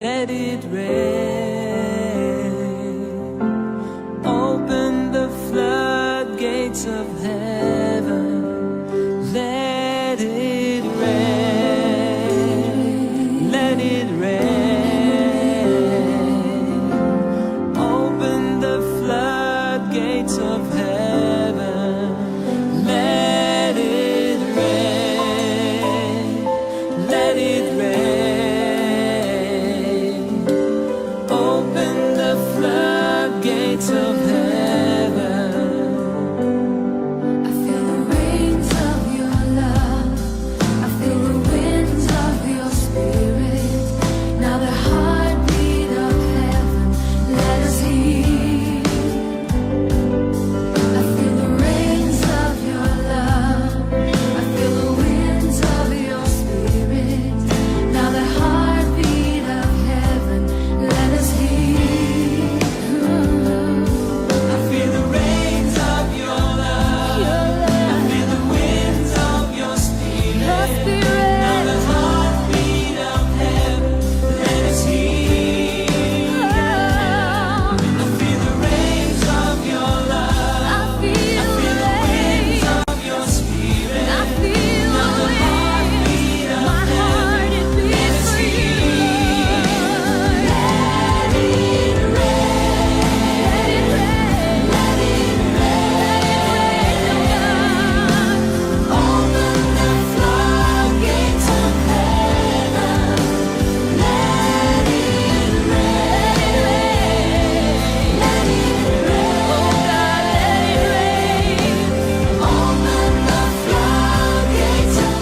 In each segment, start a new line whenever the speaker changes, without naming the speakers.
Let it rain. Open the floodgates of heaven. Let it rain. Let it rain. Open the floodgates of heaven. Let it rain. Let it rain. Open the floodgates of heaven.
I feel the rains of your love. I feel the winds of your spirit. Now the heartbeat of heaven, let us hear. I feel the rains of your love. I feel the winds of your spirit. Now the heartbeat of heaven, let us hear.
I feel the rains of your love. I feel the winds of your spirit. Now the heartbeat of heaven, let us hear. I feel the rains of your love.
I feel
I feel the winds of your spirit.
I feel
Now the heartbeat of
my heart it beats for you.
Let it rain.
Let it rain.
Open the floodgates of heaven. Let it rain. Let it rain.
Oh God, let it rain.
Open the floodgates of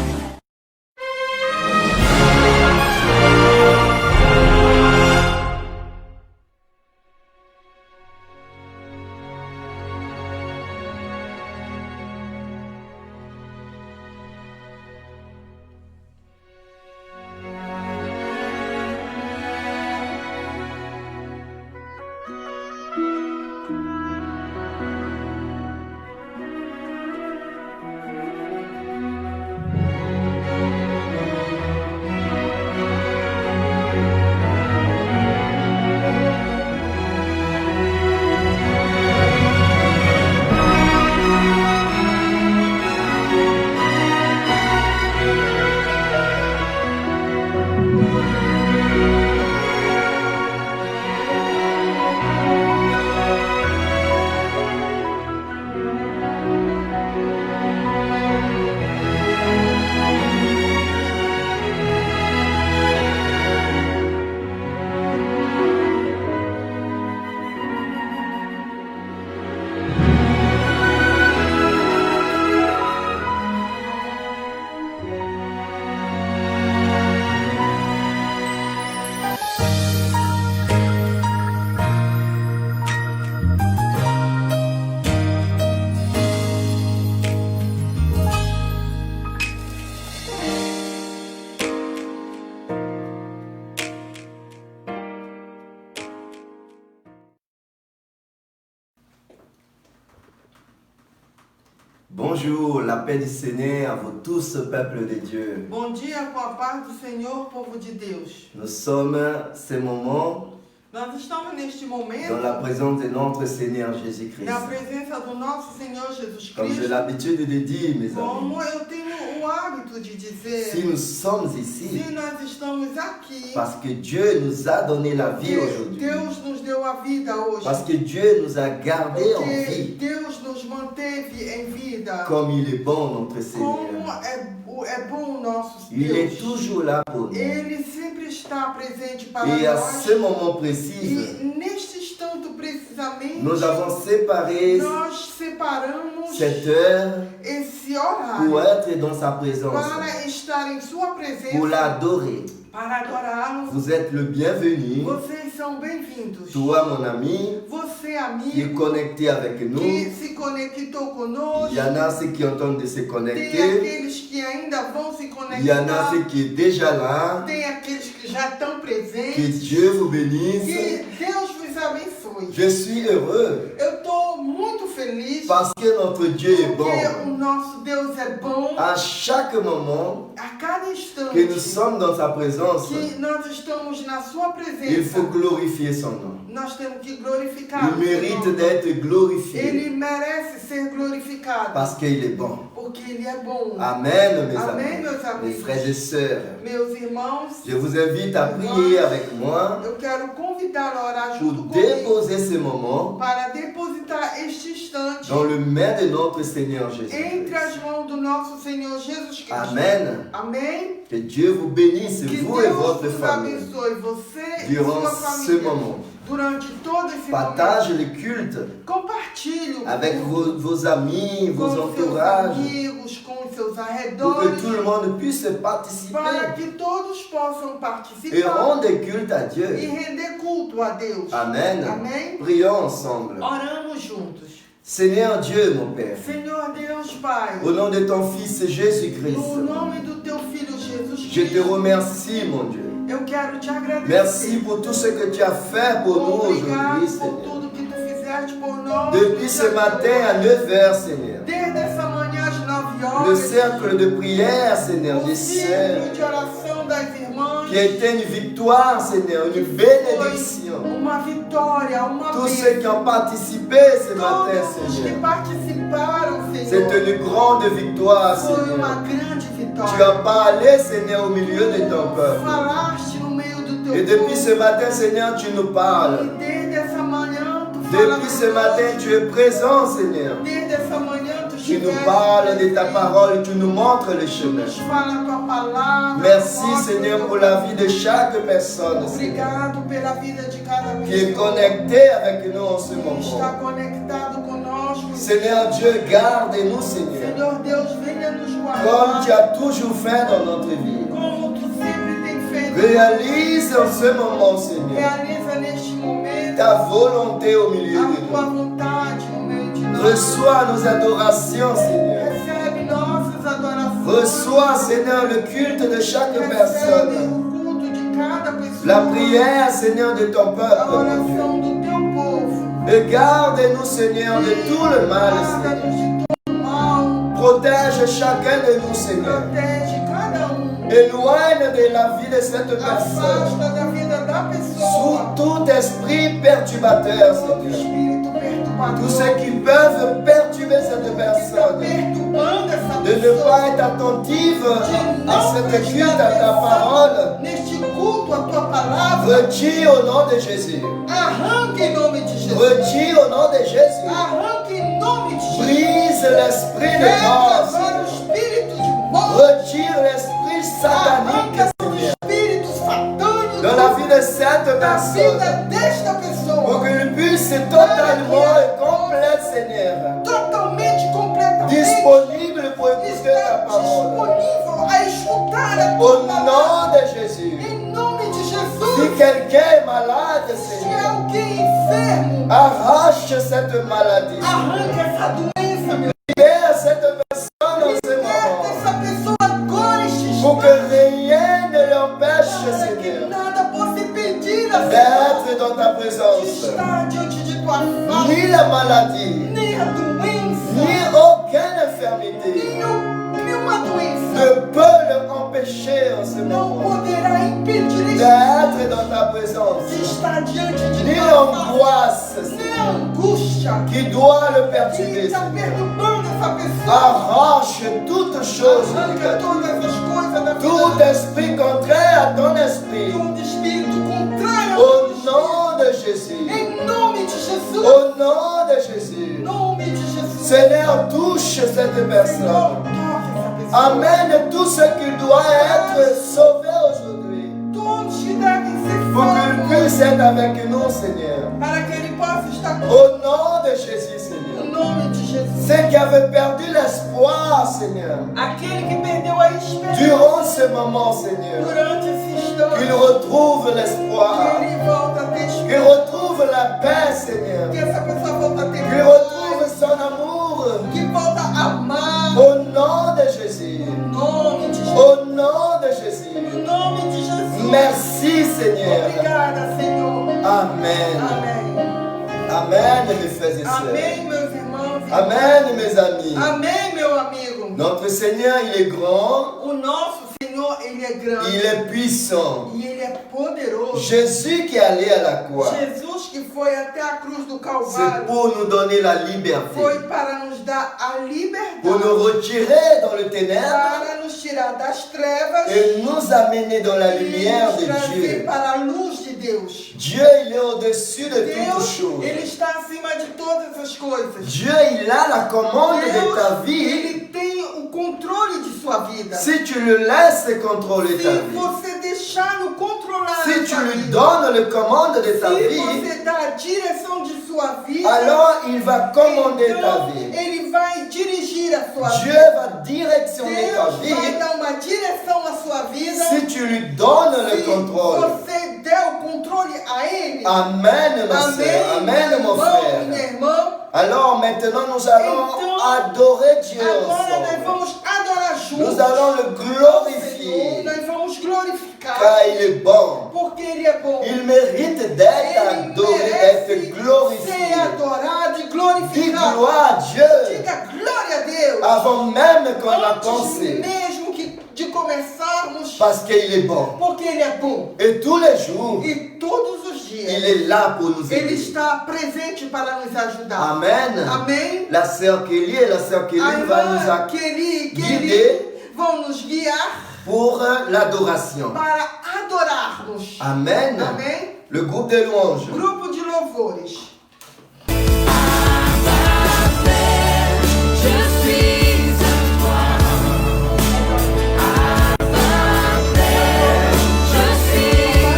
Bonjour, la paix du Seigneur à vous tous, peuple de Dieu.
Bom dia com a paz do Senhor, povo de Deus.
Nous sommes ce moment
Nós estamos neste momento
dans la présence de notre Seigneur Jésus-Christ.
na presença do nosso Senhor Jesus
Comme j'ai
Cristo.
l'habitude de dire, mes amis,
Como eu tenho o hábito de dizer,
si nous sommes ici,
se nós estamos aqui,
parce que Dieu nous a donné la vie
porque
aujourd'hui,
Deus nos deu a vida hoje,
parce que Dieu nous a gardés en
porque
vie,
Deus nos manteve em vida.
comme il est bon, notre
Como
Seigneur.
é bom o nosso
Il est
Deus.
toujours là pour nous.
Ele sempre está presente para
Et à
nós.
ce moment précis,
E neste instante precisamente,
nous avons séparé
nós separamos
cette heure
esse
pour
horário
être dans sa présence,
para estar em sua
pour
presença,
l'adorer.
para adorá-lo.
Vous êtes le bienvenu.
Vocês são bem-vindos.
Toi, mon ami,
Você,
qui est
amigo,
connecté avec nous.
que se conectou conosco.
Il y en a ceux qui entendent de se
Tem
connecter.
aqueles que ainda vão se
Il y en a
conectar.
ceux qui sont déjà là.
Tem aqueles que já estão
Que
presentes.
Dieu vous bénisse.
Que Deus vos abençoe.
Je suis heureux
Eu estou muito feliz
parce que notre Dieu est
porque
bon.
o nosso Deus é bom.
à chaque moment
a cada
que nous
instante
sommes dans sa présence,
que nós estamos na sua
il faut
presença,
glorifier son nom.
nós temos que glorificar
Il
o seu
mérite
nome.
d'être glorifié
Ele merece ser glorificado,
parce qu'il est bon.
porque Ele é bom.
Amen, mes
Amém,
amis,
meus
mes
amigos.
frères et sœurs.
Meus irmãos,
Je vous invite à prier avec moi
eu quero convidá-lo a orar
pour
junto comigo
déposer ce moment
para depositar este instante
dans le main de notre Seigneur Jésus.
entre as mãos do nosso Senhor Jesus Cristo.
Amen.
Amém?
Que Dieu vous bénisse,
Que
vous et
Deus
votre
nos
famille,
abençoe, você e
durant
sua
ce
família,
moment.
durante todo esse
Partage
momento.
le culte
Compartilhe o
avec
culto
vos amis,
com
vos
seus
entourages,
amigos, com os seus
pour que
arredores,
tout le monde puisse participer
para que todos possam
et
participar
rendre culte à
e
Dieu.
render culto a Deus.
Amen.
Amém?
Prions ensemble.
Oramos juntos.
Seigneur Dieu, mon Père,
Senhor Deus Pai,
au nom de ton Fils Jésus-Christ,
no nome do teu Filho Jesus
je te
Cristo,
remercie, mon Dieu.
eu quero te agradecer.
Merci pour tout ce que tu as fait pour nous aujourd'hui,
Obrigado por
Seigneur.
tudo que tu fizeste por nós.
Depuis ce matin à 9h, Seigneur.
Desde essa manhã às 9
Le
horas,
cercle de prière, Seigneur,
o
des sœurs,
círculo de oração das irmãs,
qui a été une victoire, Seigneur, une bénédiction.
foi uma vitória, uma
Tous
bênção.
ceux qui ont participé ce matin,
Todos os que
Seigneur,
participaram,
c'est
Senhor,
une grande victoire,
foi
Seigneur.
uma grande
Tu
vitória.
as parlé, Seigneur, au milieu de ton peuple.
Falaste no meio do teu
Et depuis ce
povo.
matin, Seigneur, tu nous parles.
E desde essa manhã tu fala
Depuis ce matin, tu es présent, Seigneur.
Desde essa manhã tu
Tu nous
estiveste
parles de ta
presente.
parole, tu nous montres le
Tu
chemin.
nos fala a tua palavra.
Merci,
mostra o
Seigneur,
teu
pour la vie de chaque personne, Seigneur,
Obrigado pela vida de cada
qui est
pessoa
connectée avec nous en ce
que está
moment.
conectado conosco.
Seigneur Dieu, garde-nous, Seigneur,
Senhor Deus, venha nos
comme tu
guardar.
as toujours fait dans notre vie.
Como tu sempre tem feito.
Réalise en ce moment, Seigneur,
Realiza neste momento
ta volonté au milieu
a
de
tua
nous.
vontade no meio de nós.
Reçois nos adorations, Seigneur.
Recebe nossas adorações.
Reçois, Seigneur, le culte de chaque
Recebe
personne.
o culto de cada pessoa.
La prière, Seigneur, de ton
A
peuple.
oração do teu povo.
Et garde-nous, Seigneur, de tout le mal,
Guarda-nos
Seigneur.
de todo mal.
Protège chacun de nous, Seigneur.
Protege cada
Éloigne de la vie de cette personne
Afasta da vida da pessoa
sous tout esprit perturbateur,
todo
Seigneur.
espírito perturbador
Tous ceux qui peuvent perturber cette
que está
personne,
perturbando essa
de ne
pessoa.
pas être attentive
De
à
não
cette
prestar
culte, à ta parole.
atenção neste culto a tua palavra.
Retire au nom de Jésus.
Arranque em nome de Jesus.
Retire au nom de Jésus.
Arranque em nome de Jesus.
Brise l'esprit de
Quebra
mort,
agora o
Seigneur.
espírito de morte.
Retire l'esprit satanique,
Arranca o
Seigneur,
espírito satânico
dans la vie de cette
da
personne.
vida desta
Pour
pessoa.
qu'il puisse totalement et complète, Seigneur,
Totalmente, completamente.
disponible pour écouter
Está
ta parole.
disponível a escutar a
Au
tua palavra.
nom de Jésus.
Em nome de
Si
Jesus.
quelqu'un est malade,
Se
Seigneur,
alguém enfermo,
arrache cette maladie.
arranca essa doença, meu
Libère cette personne en ce
Liberta
moment.
essa pessoa agora, este
Pour que
instante,
rien ne l'empêche,
para que
Seigneur,
nada possa impedir a
d'être dans ta
de
présence.
estar diante de tua face,
Ni la maladie,
nem a doença,
ni aucune infirmité
nenhuma doença
ne peut l'empêcher en ce
não
moment
poderá impedir este
d'être dans ta présence.
de estar diante
Ni
de tua face,
l'angoisse
nem a angústia
qui doit le
que
perturber.
está perturbando essa pessoa.
Arrache toute chose
Arranca
négative,
todas as coisas da
tout
vida,
esprit contraire à ton esprit.
todo espírito contrário ao
Au
teu
nom de Jésus.
Em nome de Jesus.
Au nom de Jésus.
Em nome de Jesus.
Seigneur, touche cette
Senhor,
personne.
toque essa pessoa.
Amène tout ce qui doit être sauvé aujourd'hui.
Todos que devem ser
Pour qu'il
salvos.
puisse être avec nous, Seigneur.
Para que ele possa estar com
Au nom de Jésus,
Em
Seigneur.
nome de Jesus.
Ceux qui avaient perdu l'espoir, Seigneur.
Aquele que perdeu a esperança
Durant ce moment, Seigneur.
durante esse instante.
Qu'il retrouve
Que
l'espoir.
ele volta a ter
Qu'il
esperança.
retrouve la paix, Seigneur.
Que essa pessoa volta a ter
Qu'il retrouve son amour.
Que volta a amar.
Au nom de Jésus.
Em nome de Jesus.
Au nom de Jésus.
Em nome de Jesus.
Merci, Seigneur.
Obrigada, Senhor.
Amen.
Amém.
Amen, mes frères et sœurs.
Amém, meus irmãos.
Amen, mes amis.
Amém, meu amigo.
Notre Seigneur, il est grand,
O nosso Senhor, Ele é grande.
il est puissant.
E Ele é poderoso.
Jésus qui est allé à la croix,
Jesus que foi até a cruz do
c'est
Calvário
pour nous donner la liberté,
foi para nos dar a liberdade,
pour nous retirer dans le ténèbre
para nos tirar das trevas
et nous amener dans la
e
lumière
nos
de
trazer
Dieu.
para a luz de Deus.
Dieu, il est au-dessus de toutes
Deus,
choses.
Ele está acima de todas as coisas.
Dieu, il a la commande de ta
Deus,
vie.
Ele tem o controle de sua vida.
Si tu le laisses contrôler ta
Se
vie,
você deixar-no controlar
si
a
tu
sua
lui
vida,
donnes le commande de ta
se
vie,
você dá a direção de sua vida,
alors il va commander ta
então
vie.
Ele vai dirigir a sua
Dieu
vida.
va directionner ta
Deus vai
vie
dar uma direção à sua vida.
si tu lui donnes le
Se
contrôle.
você der o controle a Ele.
Amen, ma soeur. Amen, mon
irmão, minha
frère.
irmã.
Alors maintenant, nous allons
Então,
adorer Dieu
Agora nós
ensemble.
vamos adorar juntos.
Nous allons le
Senhor,
glorifier,
nós vamos glorificar.
car il est bon.
Porque Ele é bom.
Il mérite d'être
Ele
adoré,
merece
d'être glorifié.
ser adorado e
Dis
glorificado.
gloire à Dieu
Diga glória a Deus.
avant même qu'on a
Antes
pensé,
mesmo de começarmos,
parce qu'il est bon.
porque Ele é bom.
Et tous les jours,
E todos os dias
il est là pour nous
Ele
aider.
está presente para nos ajudar.
Amen.
Amém?
La sœur Kelly et la sœur Kelly
A
va nous
irmã Kelly
guider
vão nos guiar
pour l'adoration.
para adorarmos.
Amen.
Amém?
Le groupe de louanges.
Grupo de louvores.
Je suis à toi. Je suis à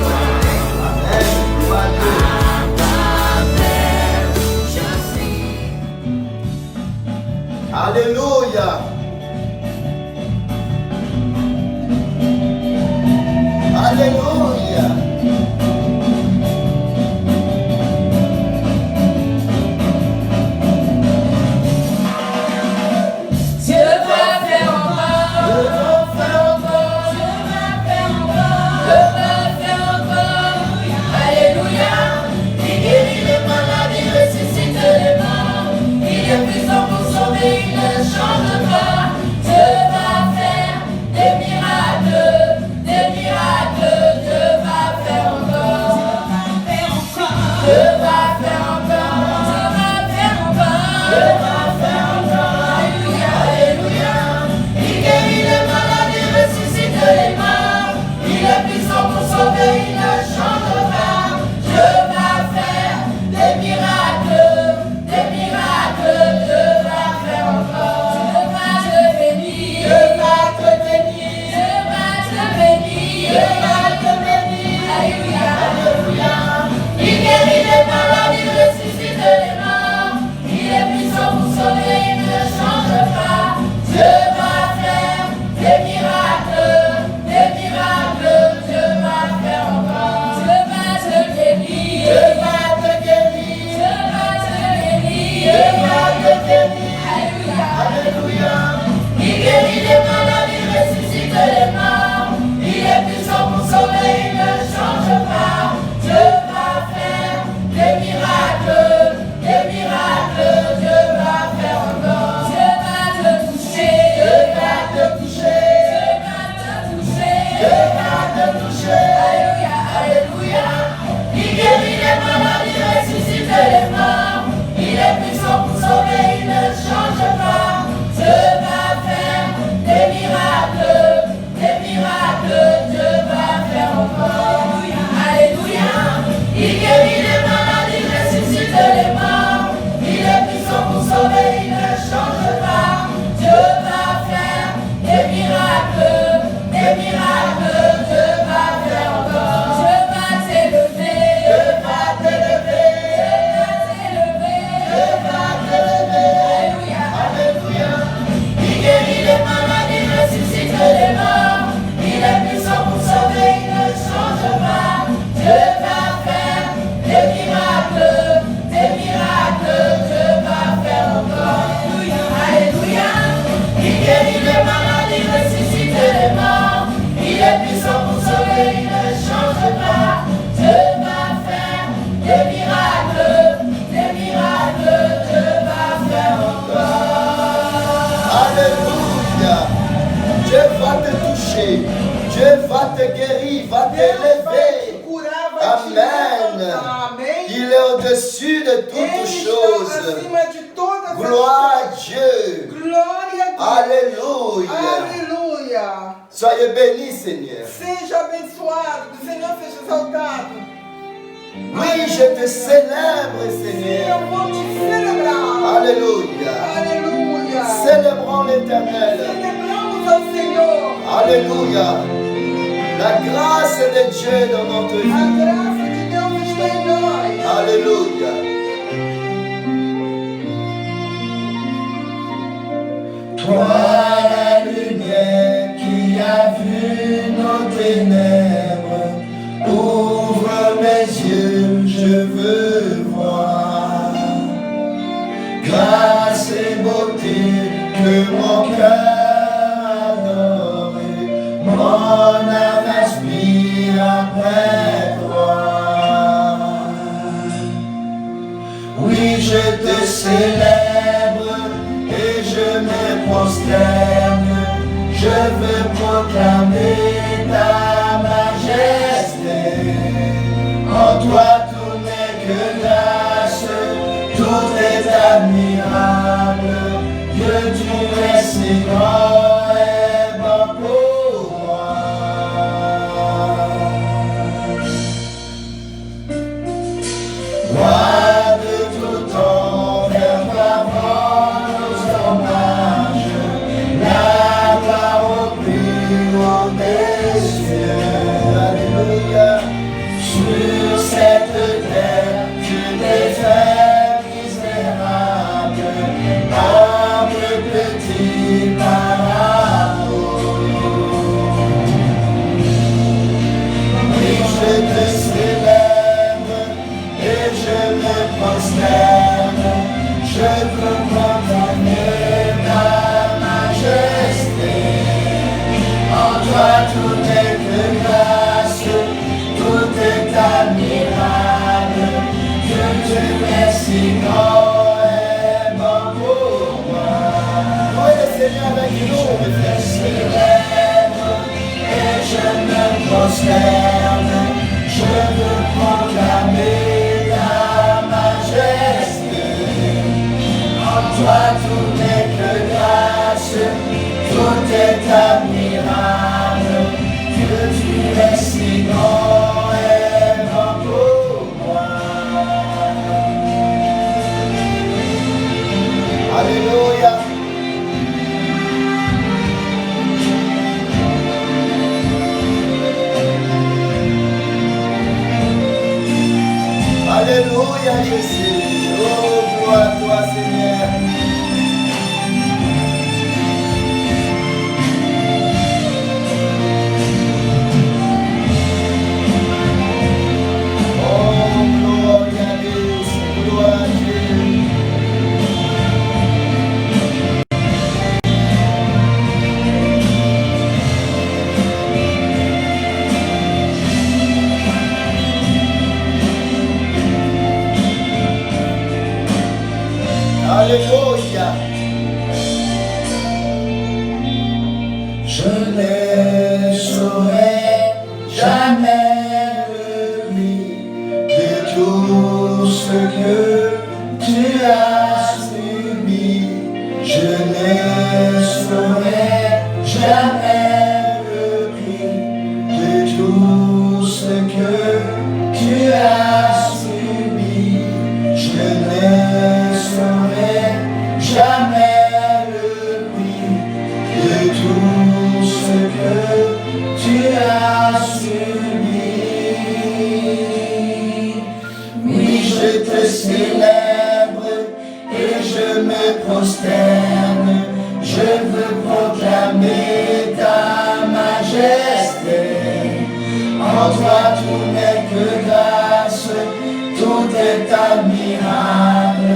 toi.
Amen. Gloire à Dieu.
Je suis.
Alléluia. Alléluia. trône.
Amém.
Il est au-dessus de toutes
Ele está
choses.
acima de todas as
Gloire à
coisas.
Dieu.
Glória a Deus.
Alléluia.
Aleluia.
Soyez bénis, Seigneur.
Seja abençoado. Que o Senhor seja exaltado.
Oui, je te célèbre,
Sim,
Seigneur.
eu vou te celebrar.
Alléluia.
Aleluia.
Célébrons l'Éternel.
Celebramos ao Senhor.
Alléluia. La grâce de Dieu dans notre
A
vie.
graça de Deus está em nós.
Alléluia. Toi, la lumière qui a vu nos ténèbres, ouvre mes yeux, je veux voir. Grâce et beauté que mon cœur adore, mon âme aspire après toi. Oui, je te célèbre et je me prosterne. Je veux proclamer ta majesté. En toi tout n'est que grâce, tout est admirable. Dieu, tu es si grand et bon pour moi. Roi de tout temps, vers toi vont nos hommages, la gloire au plus haut des cieux. Alléluia. Sur cette terre, tu t'es fait misérable, humble petit par amour. Oui, je te célèbre et je me prosterne, je veux proclamer ta majesté. En toi tout n'est que grâce, tout est admirable. Dieu, tu es si grand et bon pour moi. Louez le Seigneur avec nous. Je te célèbre et je me prosterne. Je veux proclamer ta majesté. En toi tout n'est que grâce, tout est admirable. Dieu, tu es si grand et bon pour moi. Alléluia. Alléluia, Jésus. Oh, gloire à toi, Seigneur. Oh, gloria a Dios, gloire à Dieu. Alléluia. Je ne saurais jamais le prix de tout ce que tu as subi. Je ne saurais jamais le prix de tout ce que tu as subi. Je ne saurais jamais le prix de tout ce que tu as subi. Oui, je te célèbre et je me prosterne. Je veux proclamer ta majesté. En toi tout n'est que grâce, tout est admirable.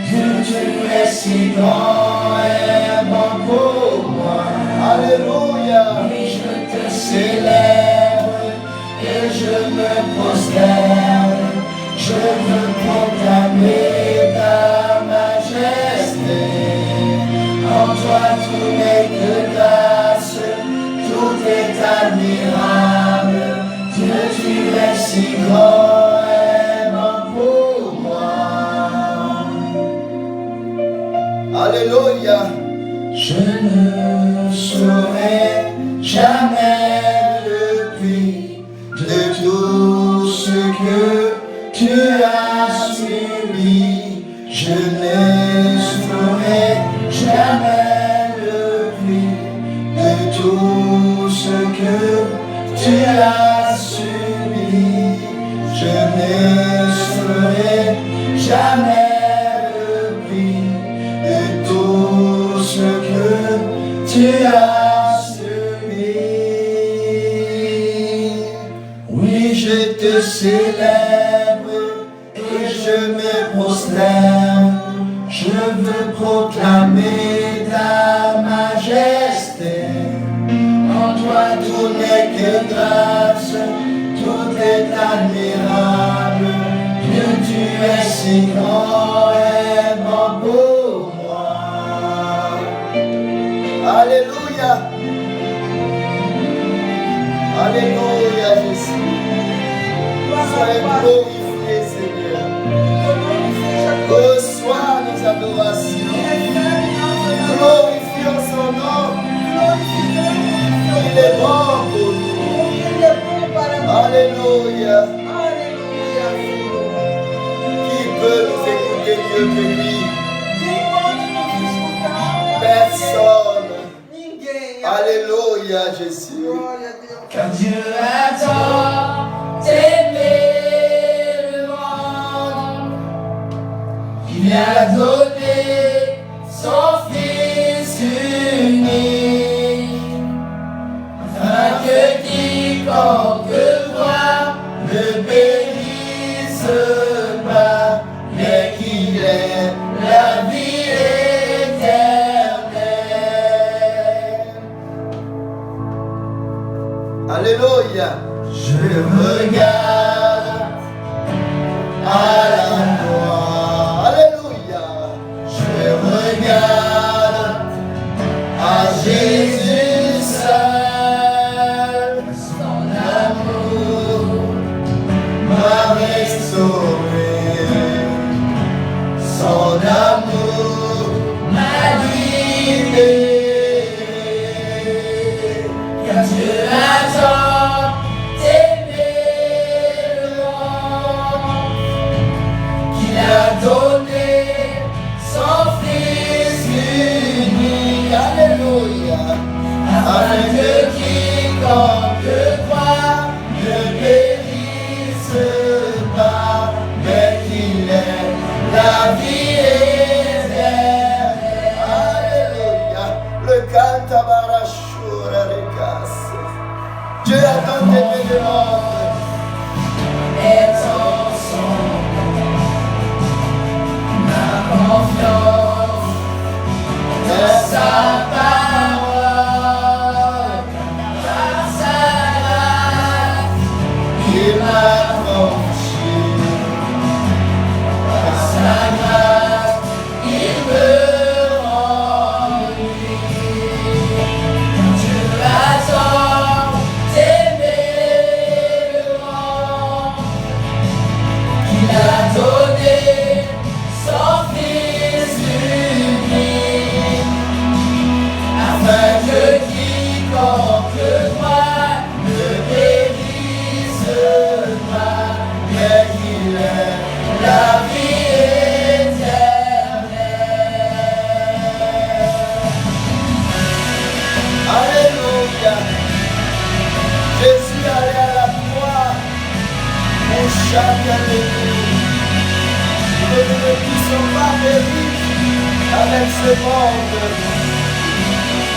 Dieu, tu es si grand et bon pour moi. Alléluia. Oui, je te célèbre et je me prosterne. Je veux proclamer ta majesté. En toi tout n'est que grâce, tout est admirable. Dieu, tu es si grand et jamais le prix de tout ce que tu as subi. Je ne saurais jamais le prix de tout ce que tu as subi. Je ne saurais jamais le prix de tout ce que tu as subi. Oui, je te célèbre et je me prosterne. Je veux proclamer ta majesté. En toi tout n'est que grâce, tout est admirable. Dieu, tu es si grand et bon pour moi. Alléluia. Alléluia, Jésus. Soyez glorifié, Seigneur. Reçois nos adorations. Glorifions son nom. Il est bon pour nous. Alléluia. Qui peut nous écouter mieux que lui? Personne. Alléluia, Jésus.
Car Dieu a tant aimé le monde qu'il a donné son Fils unique, afin que quiconque voit ne périsse pas, mais qu'il ait la vie éternelle.
Alléluia. Je regarde à la croix. Alléluia. Je regarde à Jésus seul. Son amour m'a restauré. Son amour m'a libéré. Car Dieu a tant aimé le monde qu'il a donné son Fils unique. Alléluia. Afin que quiconque croit ne périsse pas, mais qu'il ait la vie éternelle. Alléluia. Le cantabarashura rekas. Dieu a tant aimé le monde.
Et en son ma confiance dans sa parole, par sa grâce,
Il m'a franchi.
par sa grâce, il me rend libre. Dieu a tant aimé le monde qu'il a donné son Fils unique, afin que quiconque croit ne périsse pas, mais qu'il ait la vie éternelle.
Alléluia. Jésus allait à la croix pour chacun de nous. Que nous ne puissions pas périr avec ce monde.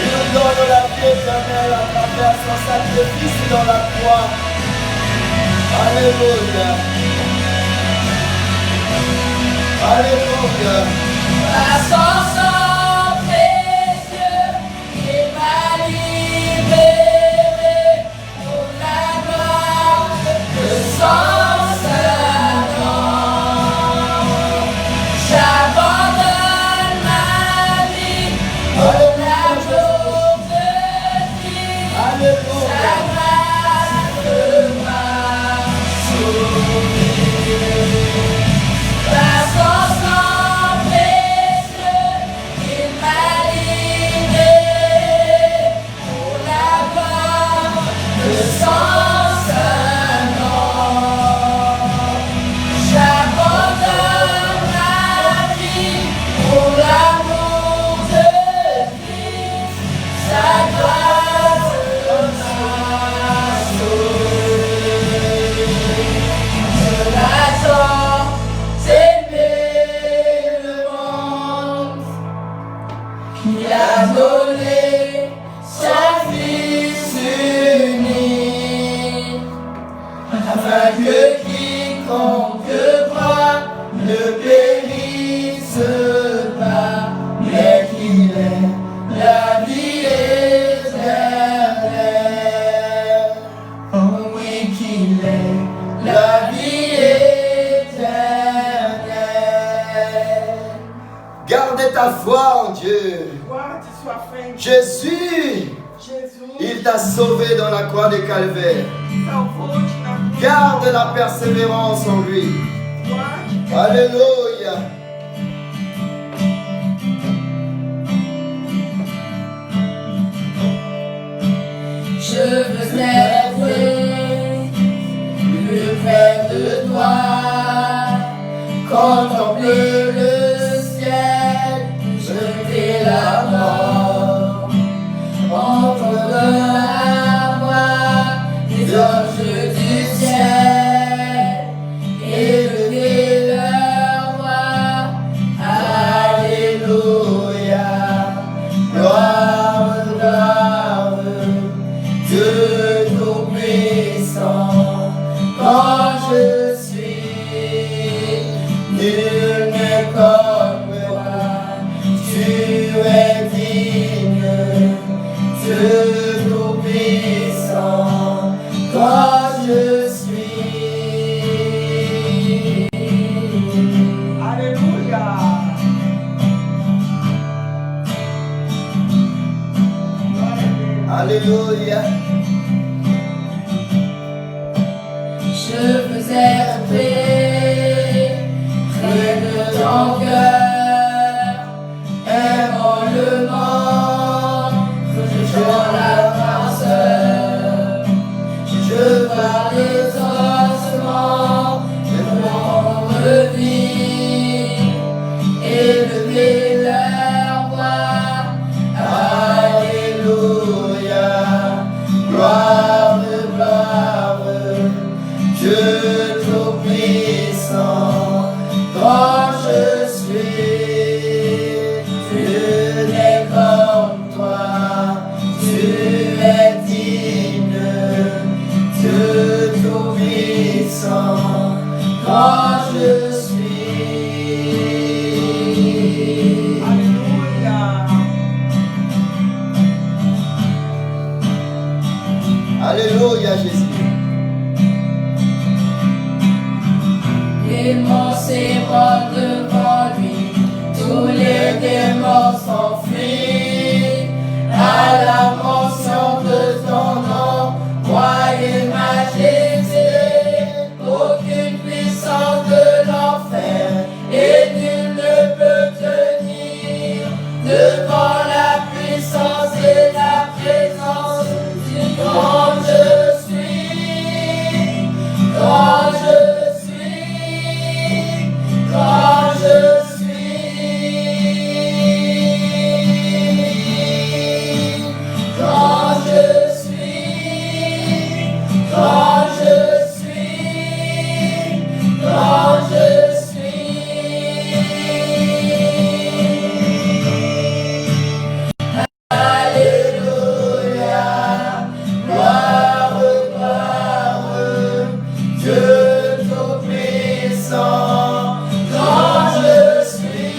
Il nous donne la vie éternelle à travers son sacrifice dans la croix. Alléluia. Alléluia.
Par son sang précieux, il m'a libéré pour la gloire de son Saint nom. J'abandonne ma vie pour l'amour de Christ.
Alléluia.
Sa grâce m'a sauvé. Par son sang précieux,
ta foi en Dieu.
Guarde sua fé em
Jésus,
Jesus.
il t'a sauvé dans la croix de Calvaire.
Salvou-te na cruz.
Garde la persévérance en lui.
Guarde.
Alléluia.
Je veux être plus près de toi, contempler le ciel, jeter la mort, entendre la voix des anges du ciel, élever leur voix. Alléluia, gloire, gloire. Dieu tout-puissant, quand je suis, nul n'est comme toi, tu es digne, Dieu tout-puissant, quand je suis.
Alléluia.
Alléluia.
Je veux être près de ton cœur, aimant le monde, dans la farceur. Je vois les ossements de mon vie, élever leur voix. Alléluia, gloire, gloire. Dieu tout-puissant, quand je suis, tu n'es comme toi, tu es digne, Dieu tout-puissant, quand je suis.
Alléluia.
Alléluia, Jésus.
L'immense épreuve devant lui, tous les démons s'enfuient. À la mention de ton nom, roi et majesté, aucune puissance de l'enfer et nul ne peut tenir devant la puissance et la présence du grand je suis. Quand je suis, quand je suis, quand je suis, quand je suis, quand je suis. Alléluia, gloire, gloire, Dieu tout-puissant, quand je suis,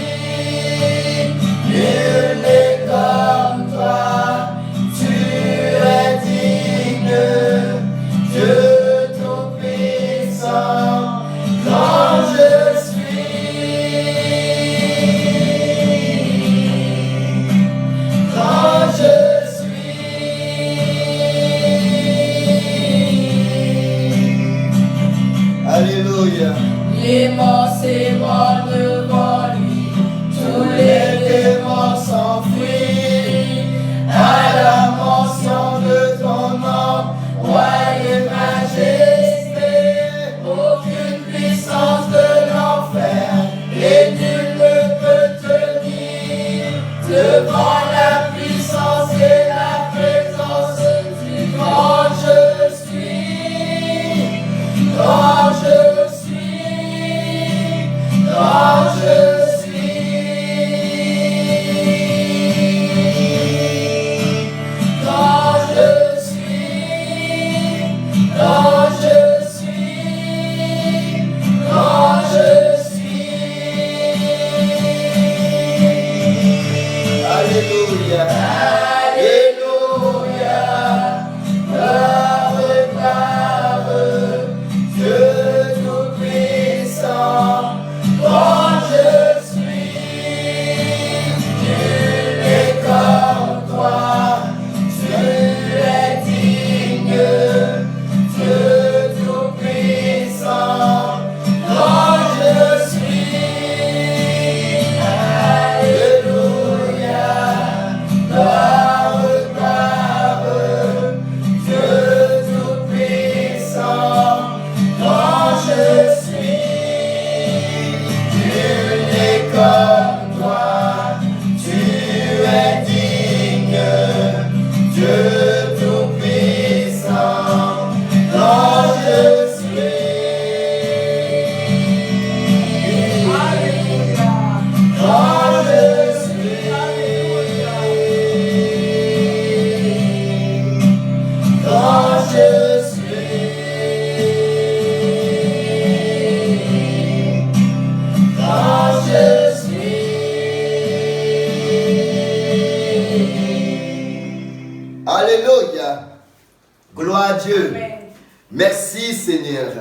nul n'est comme toi, tu es digne, Dieu tout-puissant, quand je suis, quand je suis.
Alléluia.
L'immense est mort devant lui, tous les démons s'enfuient. À la mention de ton nom, roi et majesté, aucune puissance de l'enfer et nul ne peut tenir devant la puissance et la présence du grand je suis. Quand je suis,
Seigneur.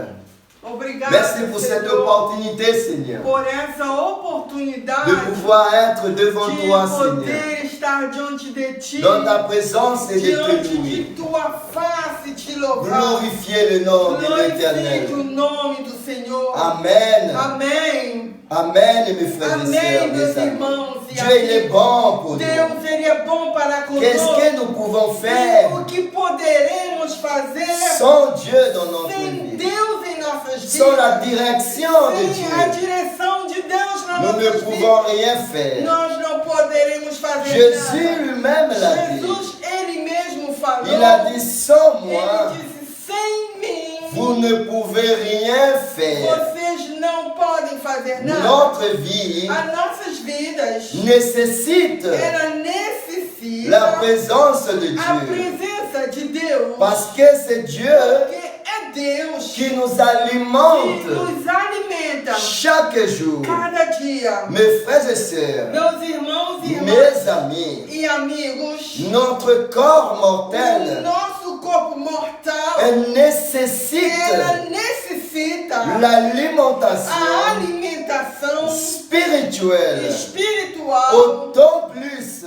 Obrigado,
Merci pour cette
Senhor,
opportunité, Seigneur,
por essa oportunidade
de pouvoir être devant
de
toi, Seigneur,
poder estar diante de Ti,
dans ta présence et de
diante
te
de
louer.
Tua face, te louvar.
Glorifier le nom de
Glorifique
l'Éternel.
o nome do Senhor.
Amen.
Amém.
Amen, mes frères et sœurs,
Amém, meus
mes amis.
irmãos e
Dieu, il est
amigos.
bon pour nous.
Deus, Ele é bom para
Qu'est-ce
conosco.
que nous pouvons faire
O que poderemos fazer
sans Dieu dans notre
sem
vie?
Deus em nossas
Sans la
vidas?
direction de
Sem a
Dieu,
direção de Deus na
nous ne
nossas
pouvons
vidas,
rien faire.
nós não poderemos fazer
Jésus
nada.
lui-même l'a dit.
Jesus, Ele mesmo falou.
Il a dit, sans moi,
Ele disse, sem mim,
vous ne pouvez rien faire.
vocês não podem fazer nada.
Notre vie
As nossas vidas,
nécessite
ela necessita
la présence de
a
Dieu.
presença de Deus.
Parce que c'est Dieu
Porque é Deus
qui nous
que
alimente
nos alimenta
chaque jour.
cada dia.
Mes frères et sœurs,
Meus irmãos e irmãs
mes amis,
e amigos,
notre corps
o
mortel
nosso corpo mortal,
nécessite
ela necessita
l'alimentation
a alimentação
spirituelle
espiritual
autant plus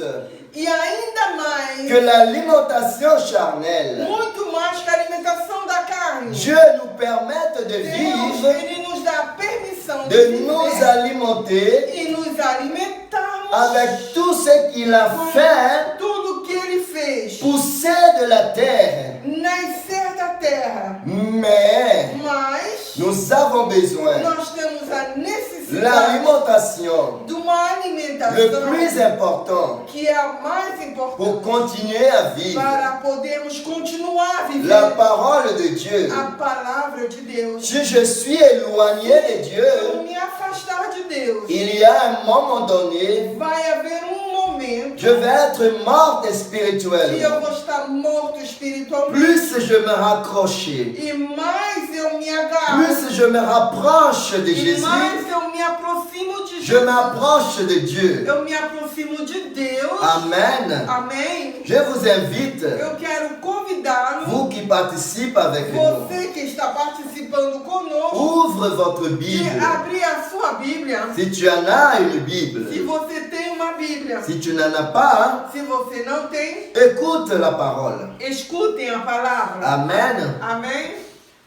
e ainda mais,
que l'alimentation charnelle.
muito mais que a alimentação da carne.
Dieu nous permet de
Deus,
vivre,
Ele nos dá a permissão de
de nous
viver
alimenter
e nos alimentarmos
avec tout ce qu'il a fait
tudo que Ele fez.
pousser de la terre.
Nascer da terra.
Mais
Mas
nous avons besoin
nós temos a necessidade
l'alimentation
de uma
le
alimentação
plus important
que é a mais
pour
importante
continuer à vivre.
para podermos continuar a viver
La parole de Dieu.
a palavra de Deus.
Si je suis éloigné de
Eu
Dieu,
me afastar de Deus.
il y a un moment donné,
Vai haver momento
je vais être mort
que eu
spirituellement.
vou estar morto espiritualmente.
Plus je me raccroche,
E mais eu me agarro.
plus je me rapproche de
E
Jésus,
mais eu me aproximo de
je
Jesus.
m'approche de Dieu.
Eu me aproximo de Deus.
Amen.
Amém.
Je vous invite,
Eu quero convidá-lo,
vous qui participez avec nous,
você que está participando conosco,
ouvre votre
de
Bible.
abrir a sua Bíblia.
Si tu en as une
Se
Bible,
você tem uma Bíblia,
si tu n'en as pas,
se você não tem,
écoute la parole.
escutem a palavra.
Amen.
Amém?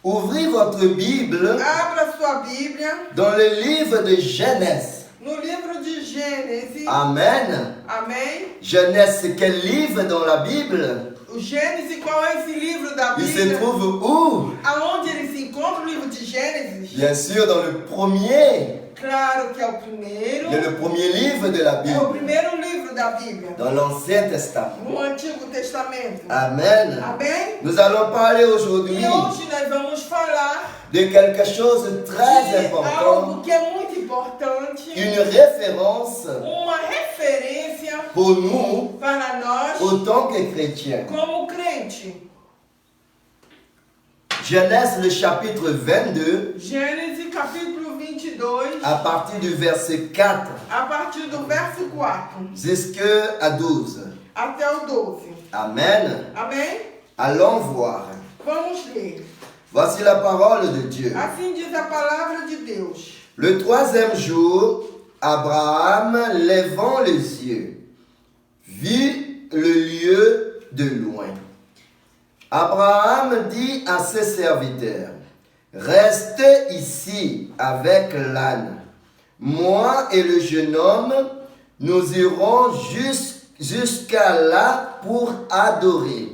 Ouvrez votre Bible
Abra sua Bíblia
dans le livre de Genèse.
no livro de Gênesis.
Amen.
Amém?
Genèse, c'est quel livre dans la Bible?
O Gênesis, qual é esse livro da
Il se
Bíblia?
trouve où?
Aonde ele se encontra, o livro de Gênesis?
Bien sûr, dans le premier.
Claro que é o primeiro.
Le premier livre de la
É o
Bible.
primeiro livro da Bíblia.
Dans l'Ancien Testament.
No Antigo Testamento.
Amen.
Amém?
Nous allons parler aujourd'hui
E hoje nós vamos falar
de quelque chose de très
de
important.
algo que é muito importante.
Une référence
Uma referência
pour nous,
para nós
autant que chrétiens.
como crente.
Genèse, le chapitre 22,
Gênesis capítulo 22,
à partir du verset 4
a partir do verso 4
jusqu'à 12.
até o 12.
Amen.
Amém?
Allons voir.
Vamos ler.
Voici la parole de Dieu.
Assim diz a palavra de Deus.
Le troisième jour, Abraham, levant les yeux, vit le lieu de loin. Abraham dit à ses serviteurs, restez ici avec l'âne. Moi et le jeune homme, nous irons jusqu'à là pour adorer.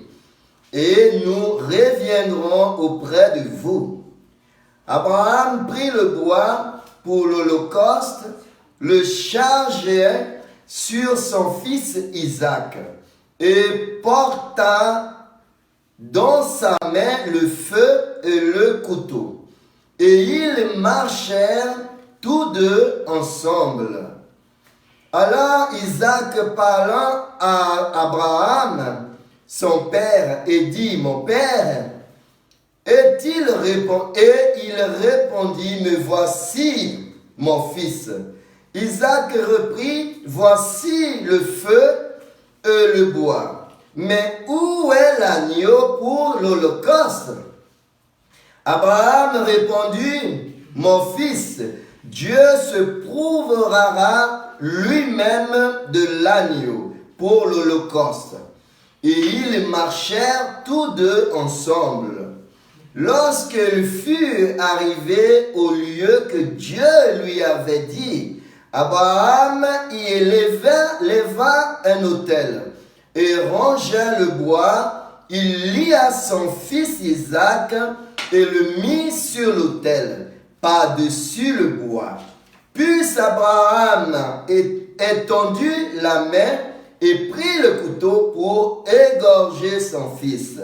Et nous reviendrons auprès de vous. Abraham prit le bois pour l'holocauste, le chargea sur son fils Isaac et porta dans sa main le feu et le couteau. Et ils marchèrent tous deux ensemble. Alors Isaac parlant à Abraham, son père, et dit, mon père, et il répondit, me voici, mon fils. Isaac reprit, voici le feu et le bois. Mais où est l'agneau pour l'holocauste? Abraham répondit, mon fils, Dieu se prouvera lui-même de l'agneau pour l'holocauste. Et ils marchèrent tous deux ensemble. Lorsqu'il fut arrivé au lieu que Dieu lui avait dit, Abraham y leva un autel et rangea le bois. Il lia son fils Isaac et le mit sur l'autel, par-dessus le bois. Puis Abraham étendit la main et prit le couteau pour égorger son fils.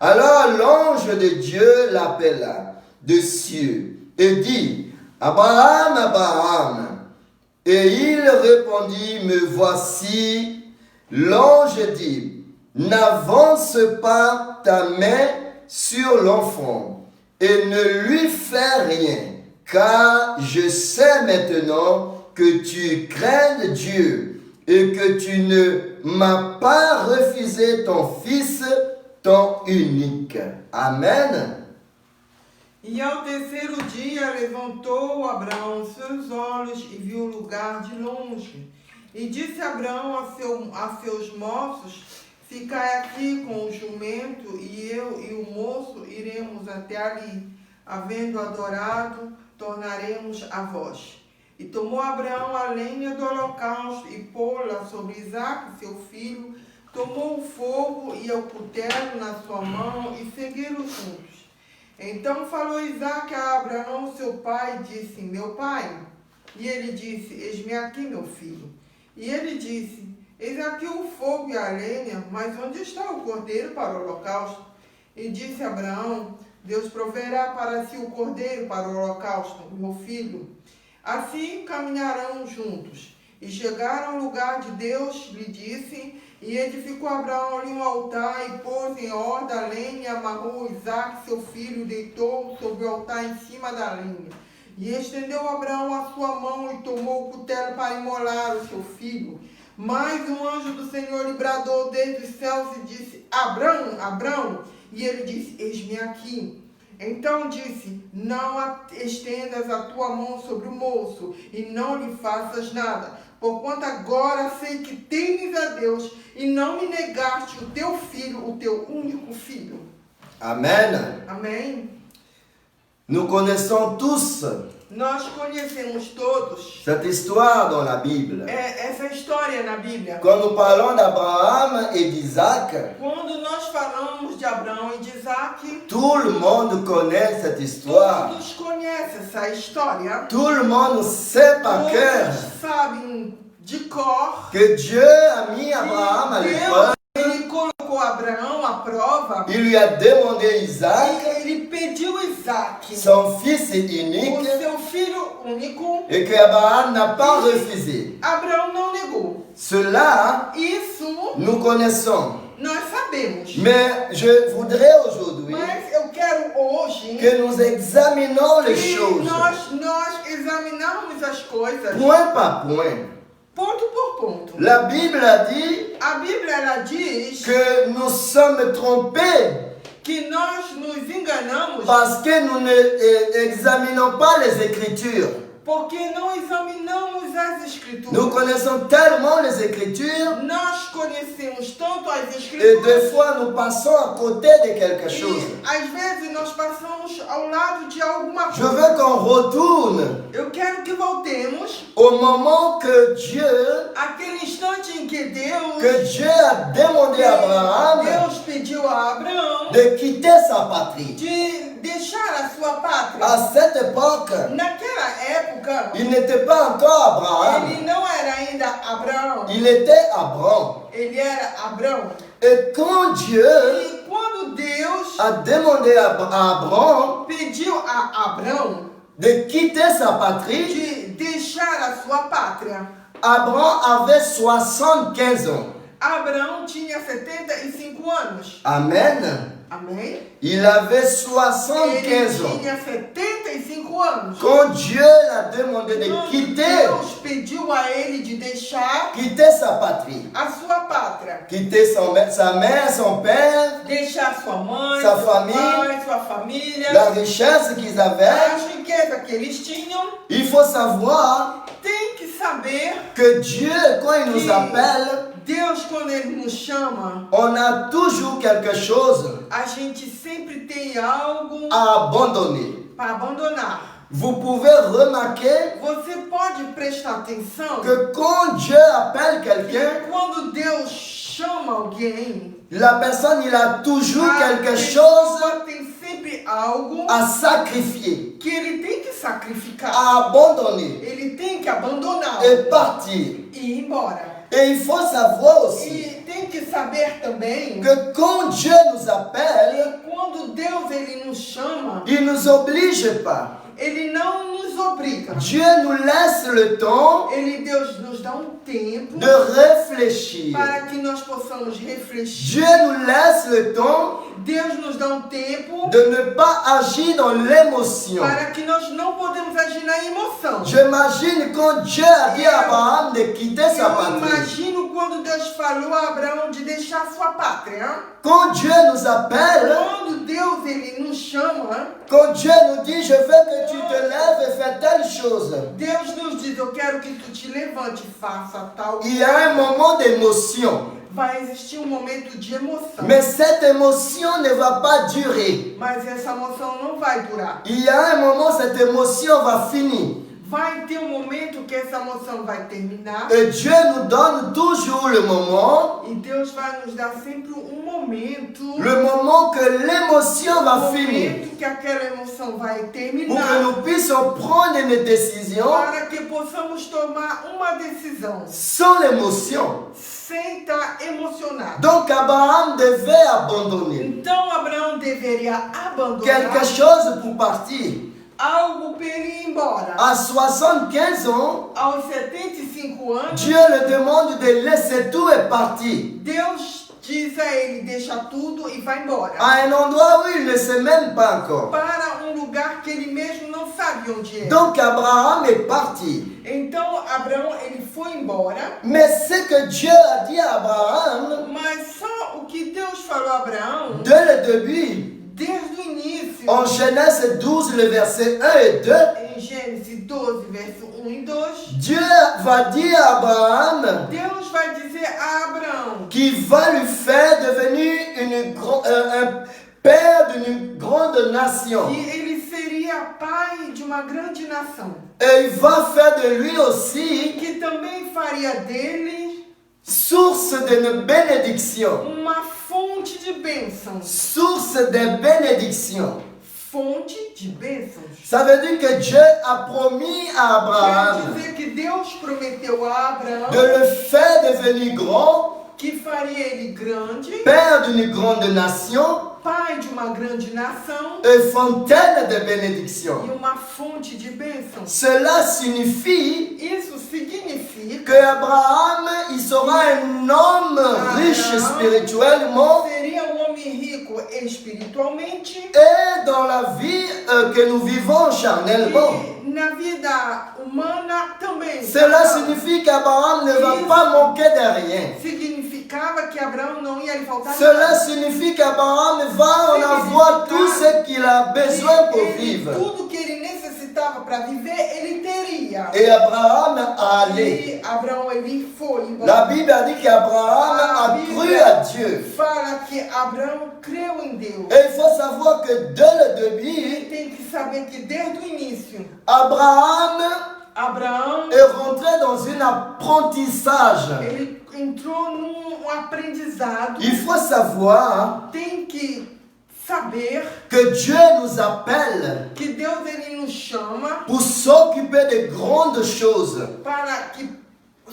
Alors l'ange de Dieu l'appela des cieux et dit, Abraham, Abraham. Et il répondit, me voici. L'ange dit, n'avance pas ta main sur l'enfant et ne lui fais rien, car je sais maintenant que tu crains Dieu et que tu ne m'as pas refusé ton fils, ton unique. Amen.
E ao terceiro dia levantou Abraão seus olhos e viu o lugar de longe. E disse Abraão a seus moços, ficai aqui com o jumento, e eu e o moço iremos até ali. Havendo adorado, tornaremos a vós. E tomou Abraão a lenha do holocausto e pô-la sobre Isaque, seu filho, tomou o fogo e o cutelo na sua mão e seguiram juntos. Então falou Isaque a Abraão, seu pai, e disse, meu pai. E ele disse, eis-me aqui, meu filho. E ele disse, eis aqui o fogo e a lenha, mas onde está o cordeiro para o holocausto? E disse Abraão, Deus proverá para si o cordeiro para o holocausto, meu filho. Assim caminharão juntos. E chegaram ao lugar de Deus, lhe disse, e edificou Abraão ali um altar, e pôs em ordem a lenha, e amarrou Isaque, seu filho, deitou sobre o altar em cima da lenha. E estendeu Abraão a sua mão, e tomou o cutelo para imolar o seu filho. Mas um anjo do Senhor lhe bradou desde os céus, e disse, Abraão, Abraão. E ele disse, eis-me aqui. Então disse, não estendas a tua mão sobre o moço, e não lhe faças nada, porquanto agora sei que temes a Deus, e não me negaste o teu filho, o teu único filho.
Amen.
Amém?
Nous connaissons tous
Nós conhecemos todos
cette histoire dans la Bible.
essa história na Bíblia.
Quand nous parlons d'Abraham et d'Isaac,
Quando nós falamos de Abraão e de Isaque,
tout le monde connaît cette histoire.
todos conhecem essa história.
Tout le monde sait par cœur
Todos sabem de cor
que Dieu a mis Abraham à l'épreuve.
Ele colocou Abraão à prova.
Il lui a demandé Isaac,
Ele pediu Isaque,
son fils
o
unique,
seu filho único.
et que Abraham n'a pas refusé.
Abraão não negou.
Cela,
Isso
nous connaissons.
nós sabemos.
Mais je voudrais aujourd'hui
Mas eu quero hoje
que nous examinons les
que
choses,
nós examinarmos as coisas
point par point.
ponto por ponto.
La Bible a dit
A Bíblia ela diz
que nous sommes trompés
que nós nos enganamos
parce que nous n'examinons pas les Écritures.
porque não examinamos as Escrituras.
Nous connaissons tellement les Écritures
Nós conhecemos tanto as
et
Escrituras
des fois nous passons à côté de quelque chose.
e às vezes nós passamos ao lado de alguma
Je
coisa.
veux qu'on retourne
Eu quero que voltemos
au moment que Dieu
àquele instante em que Deus
a demandé à Abraham
Deus pediu a Abraão
de quitter sa patrie.
de deixar a sua pátria.
À cette époque,
Naquela época,
il n'était pas encore Abraham,
ele não era ainda Abraão,
il était Abraham.
ele era Abrão.
Et quand Dieu
E quando Deus
a demandé à Abraham
pediu a Abrão
de quitter sa patrie,
de deixar a sua pátria,
Abraham avait 75 ans.
Abraão tinha 75 anos.
Amen.
Amém?
Il avait
Ele
75 ans.
tinha 75 anos.
Quand Dieu l'a demandé de
Quando
quitter
Deus pediu a ele de deixar
sa patrie,
a sua pátria,
quitter sa mère, son père,
deixar sua mãe,
Sua
seu
família,
pai, sua família,
la richesse qu'ils avaient,
as riquezas que eles tinham,
il faut savoir
tem que saber
que Dieu, quand il nous
que
appelle,
Deus, quando Ele nos chama,
on a toujours quelque chose
a gente sempre tem algo
à abandonner.
para abandonar.
Vous pouvez remarquer
Você pode prestar atenção
que quand Dieu appelle quelqu'un,
quando Deus chama alguém,
la personne, il a toujours
a
quelque
pessoa
chose
tem sempre algo
à sacrifier,
que ele tem que sacrificar.
à abandonner
Ele tem que abandonar
et partir.
e ir embora.
Et il faut savoir aussi
E tem que saber também
que quand Dieu nous appelle,
quando Deus ele nos chama,
il ne nous oblige pas.
ele não nos obriga.
Dieu nous laisse le temps
Deus nos dá um tempo
de réfléchir.
para que nós possamos refletir.
Dieu nous laisse le temps
Deus nos dá um tempo
de ne pas agir dans l'émotion.
para que nós não podemos agir na emoção.
J'imagine quand Dieu a dit à Abraham de quitter sa
Eu
patrie.
imagino quando Deus falou a Abraão de deixar sua pátria.
Quand Dieu nous appelle,
Quando Deus ele nos chama,
quand Dieu nous dit je veux que tu te lèves et fais telle chose,
Deus nos diz, eu quero que tu te levante e faça tal
il y a un moment d'émotion.
Vai existir um momento de emoção.
Mais cette émotion ne va pas durer.
Mas essa emoção não vai durar.
Il y a un moment, cette émotion va finir.
Vai ter um momento que essa emoção vai terminar.
Et Dieu nous donne toujours le moment,
E Deus vai nos dar sempre um momento.
le moment que l'émotion va finir.
Momento que aquela emoção vai
Pour que
terminar.
nous puissions prendre une décision
Para que possamos tomar uma decisão.
sans l'émotion.
Sem estar emocionado.
Donc Abraham devait abandonner
Então Abraão deveria abandonar
quelque chose pour partir.
algo para ele ir embora.
À 75 ans,
Aos 75 anos,
Dieu le demande de laisser tout et partir.
Deus diz a ele, deixa tudo e vai embora.
À un endroit où il ne sait même pas encore.
Para um lugar que ele mesmo não sabe onde é.
Donc Abraham est parti.
Então Abraão ele foi embora,
Mais ce que Dieu a dit à Abraham,
mas só o que Deus falou a Abraão,
dès le début,
desde o início,
en Genèse 12, le verset 1 et 2,
em Gênesis 12, verso 1 e 2,
Dieu va dire à Abraham
Deus vai dizer a Abraão
qu'il va lui faire devenir un père d'une grande nation.
que ele seria pai de uma grande nação,
Et il va faire de lui aussi
que também faria dele
source d'une bénédiction.
uma fonte de bênçãos.
Source de bénédiction.
Fonte de bênçãos.
Ça veut dire que Dieu a promis à
Quer
Abraham
dizer que Deus prometeu a Abraão
de le faire devenir grand,
que faria ele grande,
père d'une grande nation
pai de uma grande nação
et fontaine de
e
bénédiction.
uma fonte de bênçãos.
Cela signifie
Isso significa
que Abraham, il sera un homme riche spirituellement
seria um homem rico espiritualmente
et dans la vie que nous vivons charnellement.
e na vida humana também.
Cela signifie qu'Abraham ne va pas manquer de rien.
Significava que Abraão não ia lhe faltar
Cela
nada.
signifie qu'Abraham va en avoir tout ce qu'il a besoin pour
Ele,
vivre.
tudo que ele necessitava para viver, ele teria.
Et Abraham a allé.
E Abraão ele foi embora.
La Bible a dit qu'Abraham a cru à Dieu.
Fala que Abraão creu em Deus.
Et il faut savoir que dès le
Ele
début,
tem que saber que desde o início,
Abraham
Abraão
est rentré dans un apprentissage.
ele entrou num aprendizado.
Il faut savoir
Tem que saber
que Dieu nous appelle
que Deus ele nos chama
pour s'occuper de grandes choses.
para que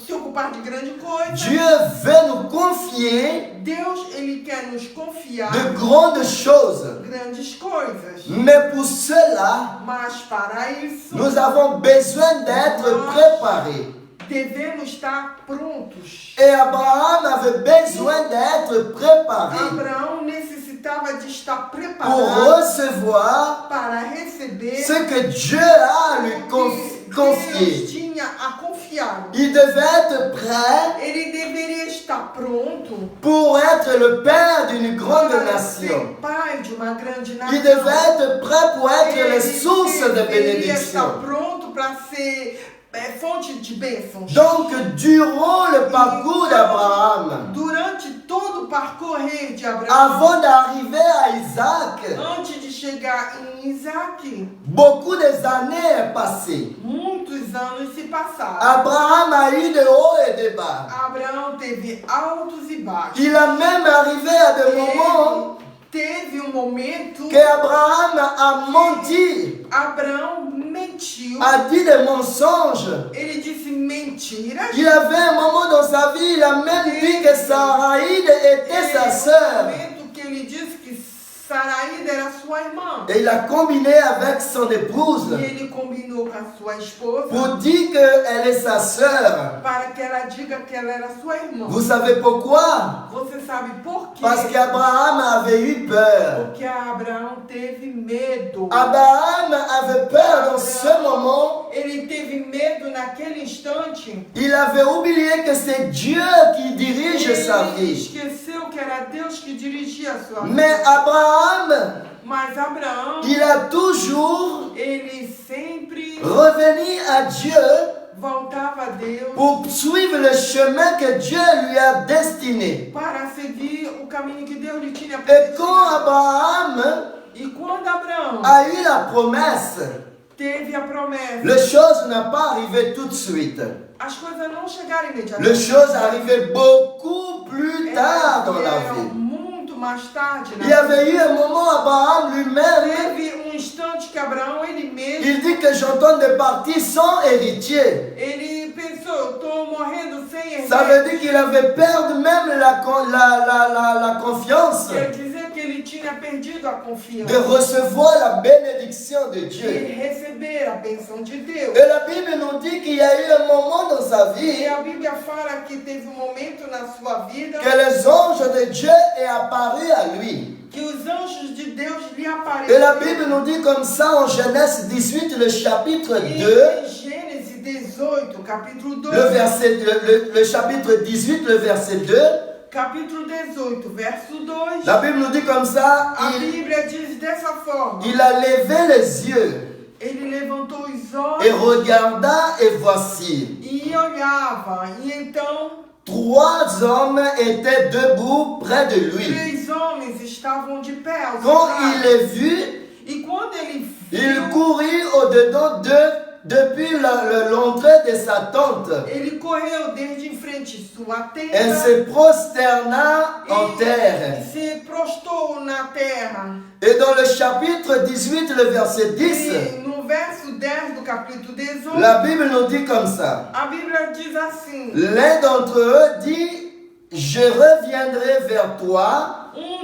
se ocupar de grande coisa.
Dieu veut nous confier
Deus ele quer nos confiar
de grandes choses.
grandes coisas.
Mais pour cela,
Mas para isso
nous avons besoin d'être préparés.
devemos estar prontos.
Et Abraham avait besoin d'être préparé.
Abraão necessitava necessitava de estar
pour
preparado
recevoir
para receber
ce que Dieu a lui
o que Deus
confié.
tinha a confiar.
Il devait être prêt
Ele deveria estar pronto
pour être le père d'une grande
para
nation.
ser pai de uma grande nação.
Il devait être prêt pour être
Ele
la source de
deveria estar
bénédiction.
pronto para ser fonte de bênçãos.
Donc, durant le parcours d'Abraham,
Durante todo o percorrer de Abraão,
avant d'arriver à Isaac,
antes de chegar em Isaac,
beaucoup des années est passé.
muitos anos se passaram.
Abraham a eu de hauts et de bas.
Abraão teve altos e baixos.
Il a même arrivé à des moments
Teve momento
que Abraham a menti,
Abraão mentiu.
a dit des mensonges.
Ele disse mentiras.
Il avait un moment dans sa vie, il a même dit que Saraïde était sa sœur.
Momento que ele disse que Saraída era sua irmã.
Et il a combiné avec son épouse
E ele combinou com a sua esposa
pour dire qu'elle est sa sœur.
para que ela diga que ela era sua irmã.
Vous savez pourquoi?
Você sabe por quê?
Parce qu'Abraham avait eu peur.
Porque Abraão teve medo.
Abraham avait peur dans ce moment.
Ele teve medo naquele instante.
Il avait oublié que c'est Dieu qui dirige sa
Ele
vie.
esqueceu que era Deus que dirigia a sua vida.
Mais Abraham,
Mas Abraão,
il a toujours
ele sempre
revenu à Dieu
voltava a Deus
pour suivre le chemin que Dieu lui a destiné.
para seguir o caminho que Deus lhe tinha
Et quand
predestinado.
Abraham
E quando Abraão
a eu la promesse,
teve a promessa,
les choses n'ont pas arrivé tout de suite.
as coisas não chegaram
Les
imediatamente.
choses arrivaient beaucoup plus tard dans la
Elas vieram
vie.
muito mais tarde na
Il y avait eu un moment, Abraham lui-même,
Teve instante que Abraão, ele mesmo,
il dit que j'entends de partir sans héritier.
ele pensou, eu estou morrendo sem
Ça
herdeiro.
veut dire qu'il avait perdu même la confiance
Quer dizer que ele tinha perdido a
de
confiança
recevoir la bénédiction de
de
Dieu.
receber a bênção de Deus.
Et la Bible nous dit qu'il y a eu un moment dans sa
E
vie
a Bíblia fala que teve um momento na sua vida
que les anges de Dieu est apparu à lui.
que os anjos de Deus lhe
Et la
apareceram.
Bible nous dit comme ça en Genèse 18, le chapitre
E
2,
em Gênesis 18, capítulo 2,
le chapitre 18, le verset 2,
capítulo 18, verso 2,
la Bible nous dit comme ça,
a Bíblia diz dessa forma.
il a levé les yeux
Ele levantou os
et
olhos
regarda et voici,
e olhava. E então
3 hommes étaient debout près de lui.
3 homens estavam de pé aos
Quand
lados.
il les vit,
E quando ele
il
viu,
courut au-dedans d'eux depuis l'entrée de sa tente
ele correu desde em frente sua
et
tenda
se prosterna en terre.
e se prostou na terra.
Et dans le chapitre 18, le verset 10,
E no verso 10 do capítulo 18,
la Bible nous dit comme ça.
a Bíblia diz assim:
L'un d'entre eux dit, je reviendrai vers toi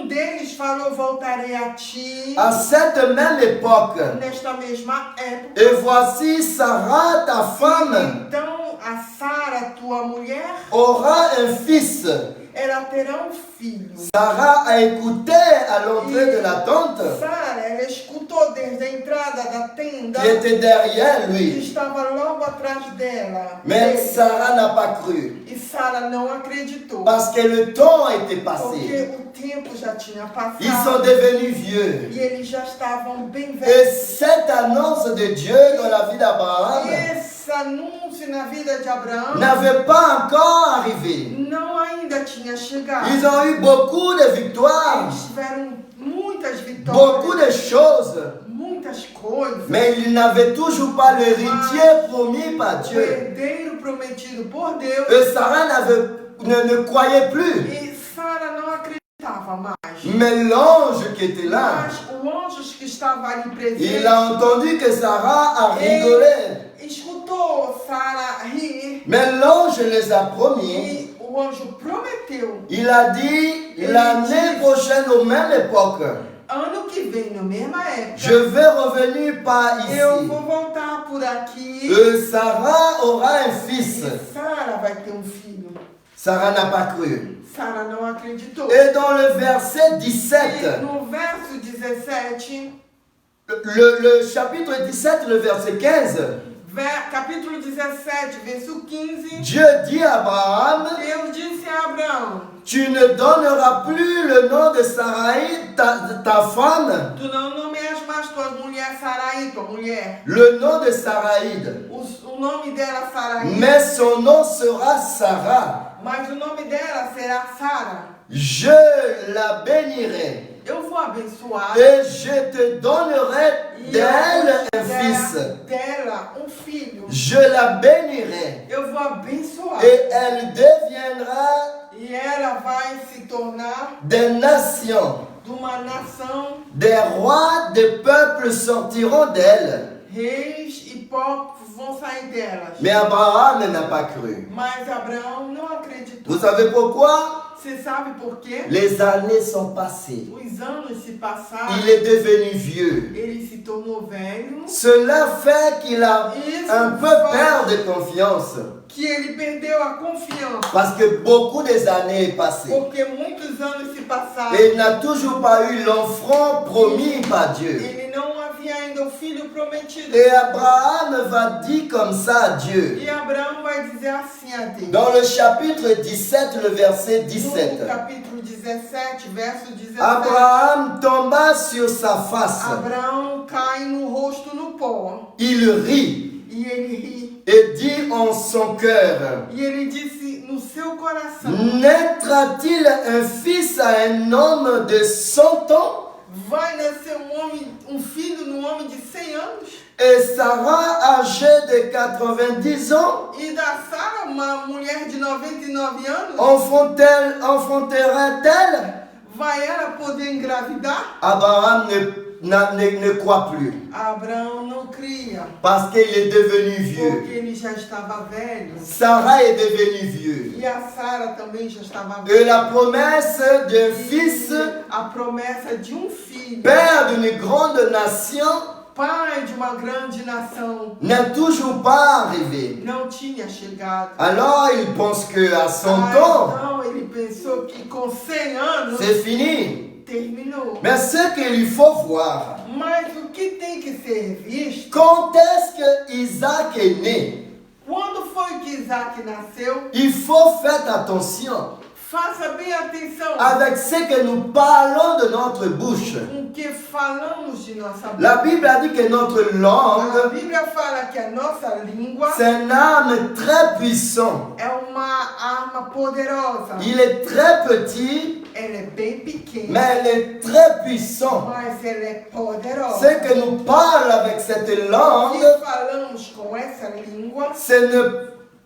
deles falou, voltarei a ti
à cette même époque.
nesta mesma época.
Et voici Sarah, ta femme,
Então a Sara, tua mulher,
aura un fils.
ela terá filho.
Sarah a écouté à l'entrée de la tente
Sara, ela escutou desde a entrada da tenda
qui était derrière
que
lui.
estava logo atrás dela.
Mais Sarah n'a pas cru
E Sara não acreditou.
parce que le temps était
Porque
passé.
o tempo já tinha passado.
Ils sont devenus vieux.
E eles já estavam bem
Et
velhos.
cette annonce de Dieu dans la vie d'Abraham
E esse anúncio na vida de Abraão
n'avait pas encore arrivé.
não ainda tinha chegado.
Ils ont eu beaucoup de victoires,
Eles tiveram muitas
beaucoup
vitórias,
de choses,
muitas coisas.
mais ils n'avaient toujours pas l'héritier promis par
O
Dieu.
herdeiro prometido por Deus.
Et Sarah ne croyait plus.
E Sara não acreditava mais.
Mais l'ange qui était là,
Mas o anjo que estava ali presente,
il a entendu que Sarah a rigolé.
escutou Sara rir.
Mais l'ange les a promis.
E o anjo prometeu:
Il a dit l'année prochaine aux mêmes époques,
ano que vem, na mesma
je
época,
vais revenir par
eu
ici.
vou voltar por aqui.
Sarah aura un fils.
E Sara vai ter filho.
Sarah n'a pas cru.
Sara não acreditou.
Et dans le verset
E
17,
no verso 17,
le chapitre 17, le verset 15,
capítulo 17, verso 15,
Dieu dit à Abraham,
Deus disse a Abraão:
tu ne donneras plus le nom de Sarai, ta femme,
Tu não nomeias mais tua mulher Sarai, tua mulher.
le nom de Saraïde,
O nome dela Sarai,
mais son nom sera Sarah.
mas o nome dela será Sara.
Je la bénirai
Eu vou abençoar
et je te donnerai
e
d'elle
eu
un
vou
fils.
dar dela filho.
Je la bénirai
Eu vou abençoar.
et elle deviendra
E ela vai se tornar
des nations.
de uma nação,
Des rois, des peuples sortiront d'elle.
reis e povos vão sair delas.
Mais Abraham n'a pas cru.
Mas Abraão não acreditou.
Vous savez pourquoi?
Você sabe por quê?
Les années sont passées.
Os anos se passaram,
Il est devenu vieux.
ele se tornou velho,
Cela fait qu'il a un peu peur de confiance.
que ele perdeu a confiança.
Parce que beaucoup des années est passé.
Porque muitos anos se passaram.
Et il n'a toujours pas eu l'enfant promis par Dieu.
Ele não havia ainda o filho prometido.
Et Abraham va dire comme ça à Dieu.
E Abraão vai dizer assim a Deus.
Dans le chapitre 17, le verset
No
17.
capítulo 17, verso 17.
Abraham tomba sur sa face.
Abraão cai no rosto no pó.
Il rit
E ele ri.
et dit en son cœur,
E ele disse no seu coração:
naîtra-t-il un fils à un homme de 100 ans?
Vai nascer um filho no homem de 100 anos?
Et Sarah, âgée de 90 ans,
E da Sara, uma mulher de 99 anos,
enfantera-t-elle?
vai ela poder engravidar?
Abraham ne croit plus,
Abraão não cria,
parce qu'il est devenu
porque
vieux.
ele já estava velho.
Sarah est devenue vieux.
E a Sara também já estava
Et
velha.
la promesse d'un fils,
A promessa de um filho,
père d'une grande nation,
pai de uma grande nação,
n'est toujours pas arrivé.
não tinha chegado.
Alors il pense qu'à 100
Ah,
ans,
então ele pensou que com 100 anos
c'est fini.
terminou.
Mais ce qu'il faut voir,
Mas o que tem que ser visto,
quand est-ce que Isaac est né?
quando foi que Isaac nasceu,
Il faut faire attention
faça bem atenção
avec ce que nous parlons de notre bouche.
com o que falamos de nossa boca.
La Bible a dit que notre
A
langue,
Bíblia fala que a nossa língua
c'est une arme très puissante.
é uma arma poderosa.
Il est très petit,
Ela é bem pequena,
mais elle est très puissante.
mas ela é poderosa.
Ce que nous parlons avec cette
O
langue,
que falamos com essa língua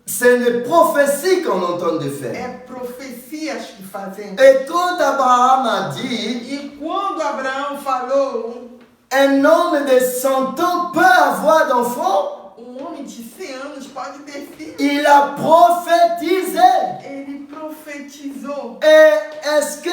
c'est une prophétie qu'on entend de faire.
é profecias que fazemos.
Et quand Abraham a dit,
E quando Abraão falou,
un homme de 100 ans peut avoir d'enfants,
homem de 100 anos pode ter filho,
il a prophétisé.
ele profetizou.
Et est-ce que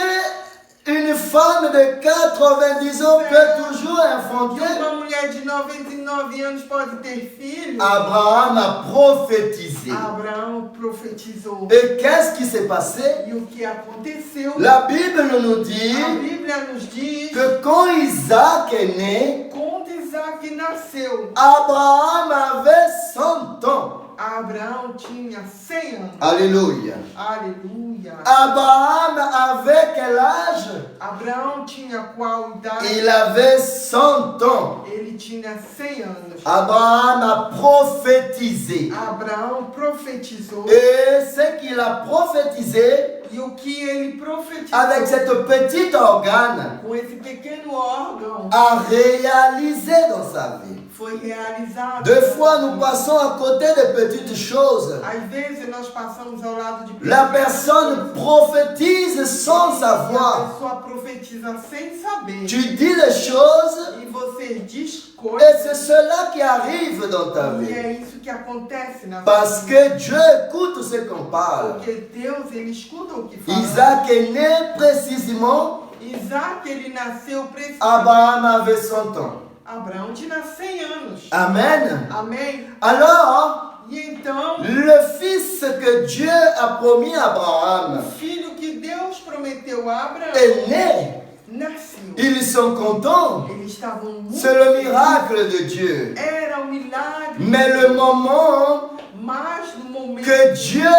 une femme de 90 ans peut toujours
Que
enfanter?
uma mulher de 99 anos pode ter filho?
Abraham a prophétisé.
Abraão profetizou.
Et qu'est-ce qui s'est passé?
E o que aconteceu?
La Bible nous
A
dit
Bíblia nos diz
que quand Isaac est né,
quando Isaac nasceu,
Abraham avait 100 ans.
Abraão tinha 100 anos.
Alléluia.
Aleluia.
Abraham avait quel âge?
Abraão tinha qual idade?
Il avait 100 ans.
Ele tinha 100 anos.
Abraham a prophétisé.
Abraão profetizou.
Et ce qu'il a prophétisé
E o que ele profetizou
avec cette petite organe
com esse pequeno órgão
a réalisé dans sa vie.
foi realizado.
Des fois, nous passons à côté de petites choses.
Às vezes nós passamos ao lado de
La personne prophétise sans
e a
savoir.
pessoa profetiza sem saber.
Tu dis les choses
E você diz
et
coisas
c'est cela qui arrive dans ta
e
vie.
é isso que acontece na
Parce
vida.
que Dieu écoute ce qu'on parle.
Porque Deus, ele escuta o que fala.
Isaac est né précisément,
Isaac, ele nasceu precisamente.
Abraham avait 100 ans.
Abraão tinha 100 anos.
Amen.
Amém?
Alors,
E então,
le fils que que Dieu a promis à Abraham
O filho que Deus prometeu a Abraão
est né.
nasceu.
Ils sont contents.
Eles estavam muito
C'est le
felizes.
miracle de Dieu.
Era um milagre.
Mais le moment
Mas no momento
que Dieu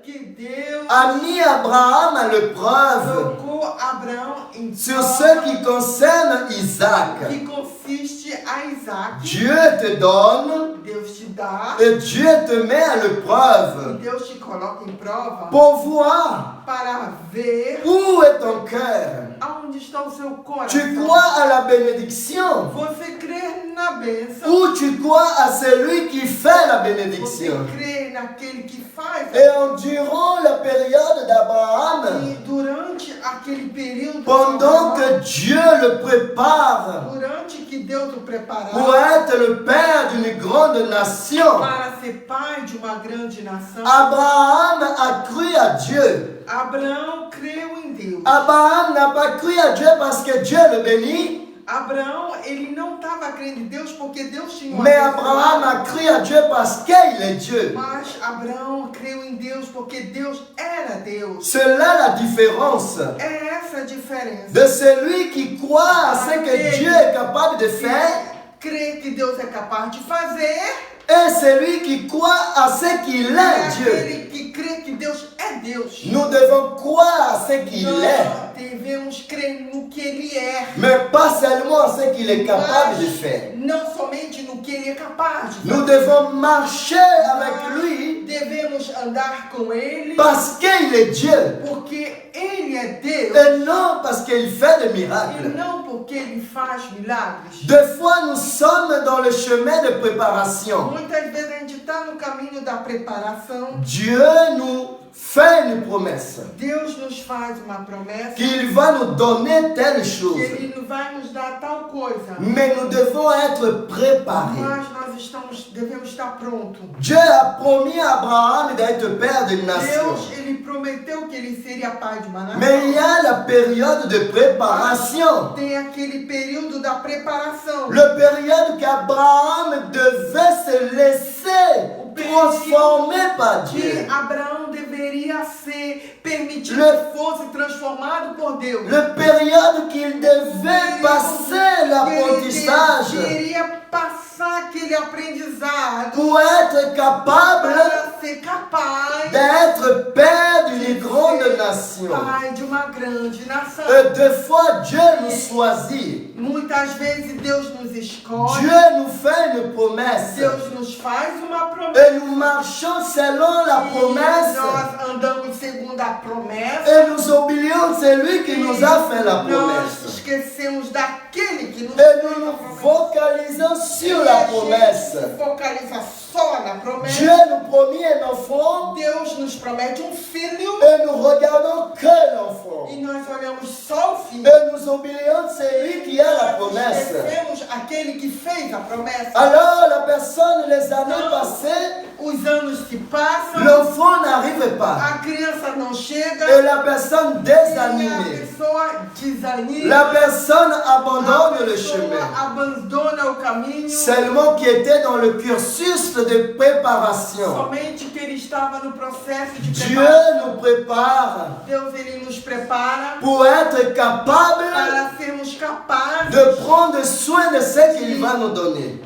que Deus
a mis Abraham à l'épreuve
colocou Abraão em
sur
prova,
ce qui concerne Isaac,
que consiste a Isaac,
Dieu te donne
Deus te dá
et Dieu te met à
e
l'épreuve
Deus te coloca em prova
pour voir
para ver
où est ton cœur.
aonde está o seu coração.
Tu crois à la bénédiction
Você crê na bênção,
ou tu crois à celui qui fait la
você
bénédiction.
crê naquele que faz.
Et durant la période d'Abraham,
E durante aquele período,
pendant que Dieu le prépare
durante que Deus o
pour
preparava
être le père d'une grande nation,
para ser pai de uma grande nação,
Abraham a cru à Dieu.
Abraão creu em Deus.
Abraham n'a pas cru à Dieu parce que Dieu le bénit,
Abraão, ele não estava crendo em Deus porque Deus tinha
mais Abraham a cru à Dieu parce qu'il est Dieu.
Mas Abraão creu em Deus porque Deus era Deus.
C'est là la différence
É essa a diferença.
de celui qui croit à ce que Dieu est capable de faire
Crê que Deus é capaz de fazer
et celui qui croit à ce qu'il
é
est Dieu.
aquele que crê que Deus é Deus.
Nous devons croire à ce qu'il est,
Nós devemos crer no que Ele é.
mais pas seulement à ce qu'il est capable de faire.
Não somente no que Ele é capaz de fazer.
Nous devons marcher avec lui
Devemos andar com Ele
parce qu'il est Dieu
porque Ele é Deus
et non parce qu'il fait des
e
miracles.
não porque Ele faz milagres.
Des fois, nous sommes dans le chemin de préparation.
Muitas vezes a gente está no caminho da preparação.
Dieu nous fait une promesse
Deus nos faz uma promessa
qu'il va nous donner telle
que
chose,
Ele vai nos dar tal coisa.
mais nous devons être préparés.
Mas devemos estar prontos.
Dieu a promis à Abraham d'être père d'une nation,
Deus, Ele prometeu que Ele seria pai de uma nação.
mais il y a la période de préparation,
Tem aquele período da preparação.
la période qu'Abraham devait se laisser transformer par
Que
Dieu.
Abraão deveria ser permitido
Le-
que fosse transformado por Deus.
La période qu'il devait passer l'apprentissage
Deveria passar aquele aprendizado
pour être capable
para ser capaz
d'être père d'une grande nation.
pai de uma grande nação.
Et des fois, Dieu nous choisit.
Muitas vezes Deus nos escolhe,
Dieu nous fait une promesse.
Deus nos faz uma promessa.
Et nous marchons selon la
E
promesse.
nós andamos segundo a promessa.
Et nous oublions celui qui nous a fait la
Nós
promesse.
esquecemos daquele que nos
Et nous nous focalisons sur la
E a
promesse.
gente se focaliza só na promessa.
Dieu nous promet un enfant
Deus nos promete um filho
et nous regardons que l'enfant.
e nós olhamos só o filho.
Et nous oublions celui qui a la promesse.
Esquecemos aquele que fez a promessa.
Alors la personne, les années passées,
Os anos se passam,
l'enfant n'arrive pas.
a criança não chega,
Et la personne
e a
désanimée.
pessoa desanima,
La personne abandonne
a
le
pessoa
chemin.
abandona o caminho,
Seulement qui était dans le cursus de préparation.
somente que ele estava no processo de
Dieu
preparação.
nous prépare
Deus, ele nos prepara
pour être capable
para sermos capazes
de prendre soin de ce qu'il va nous donner.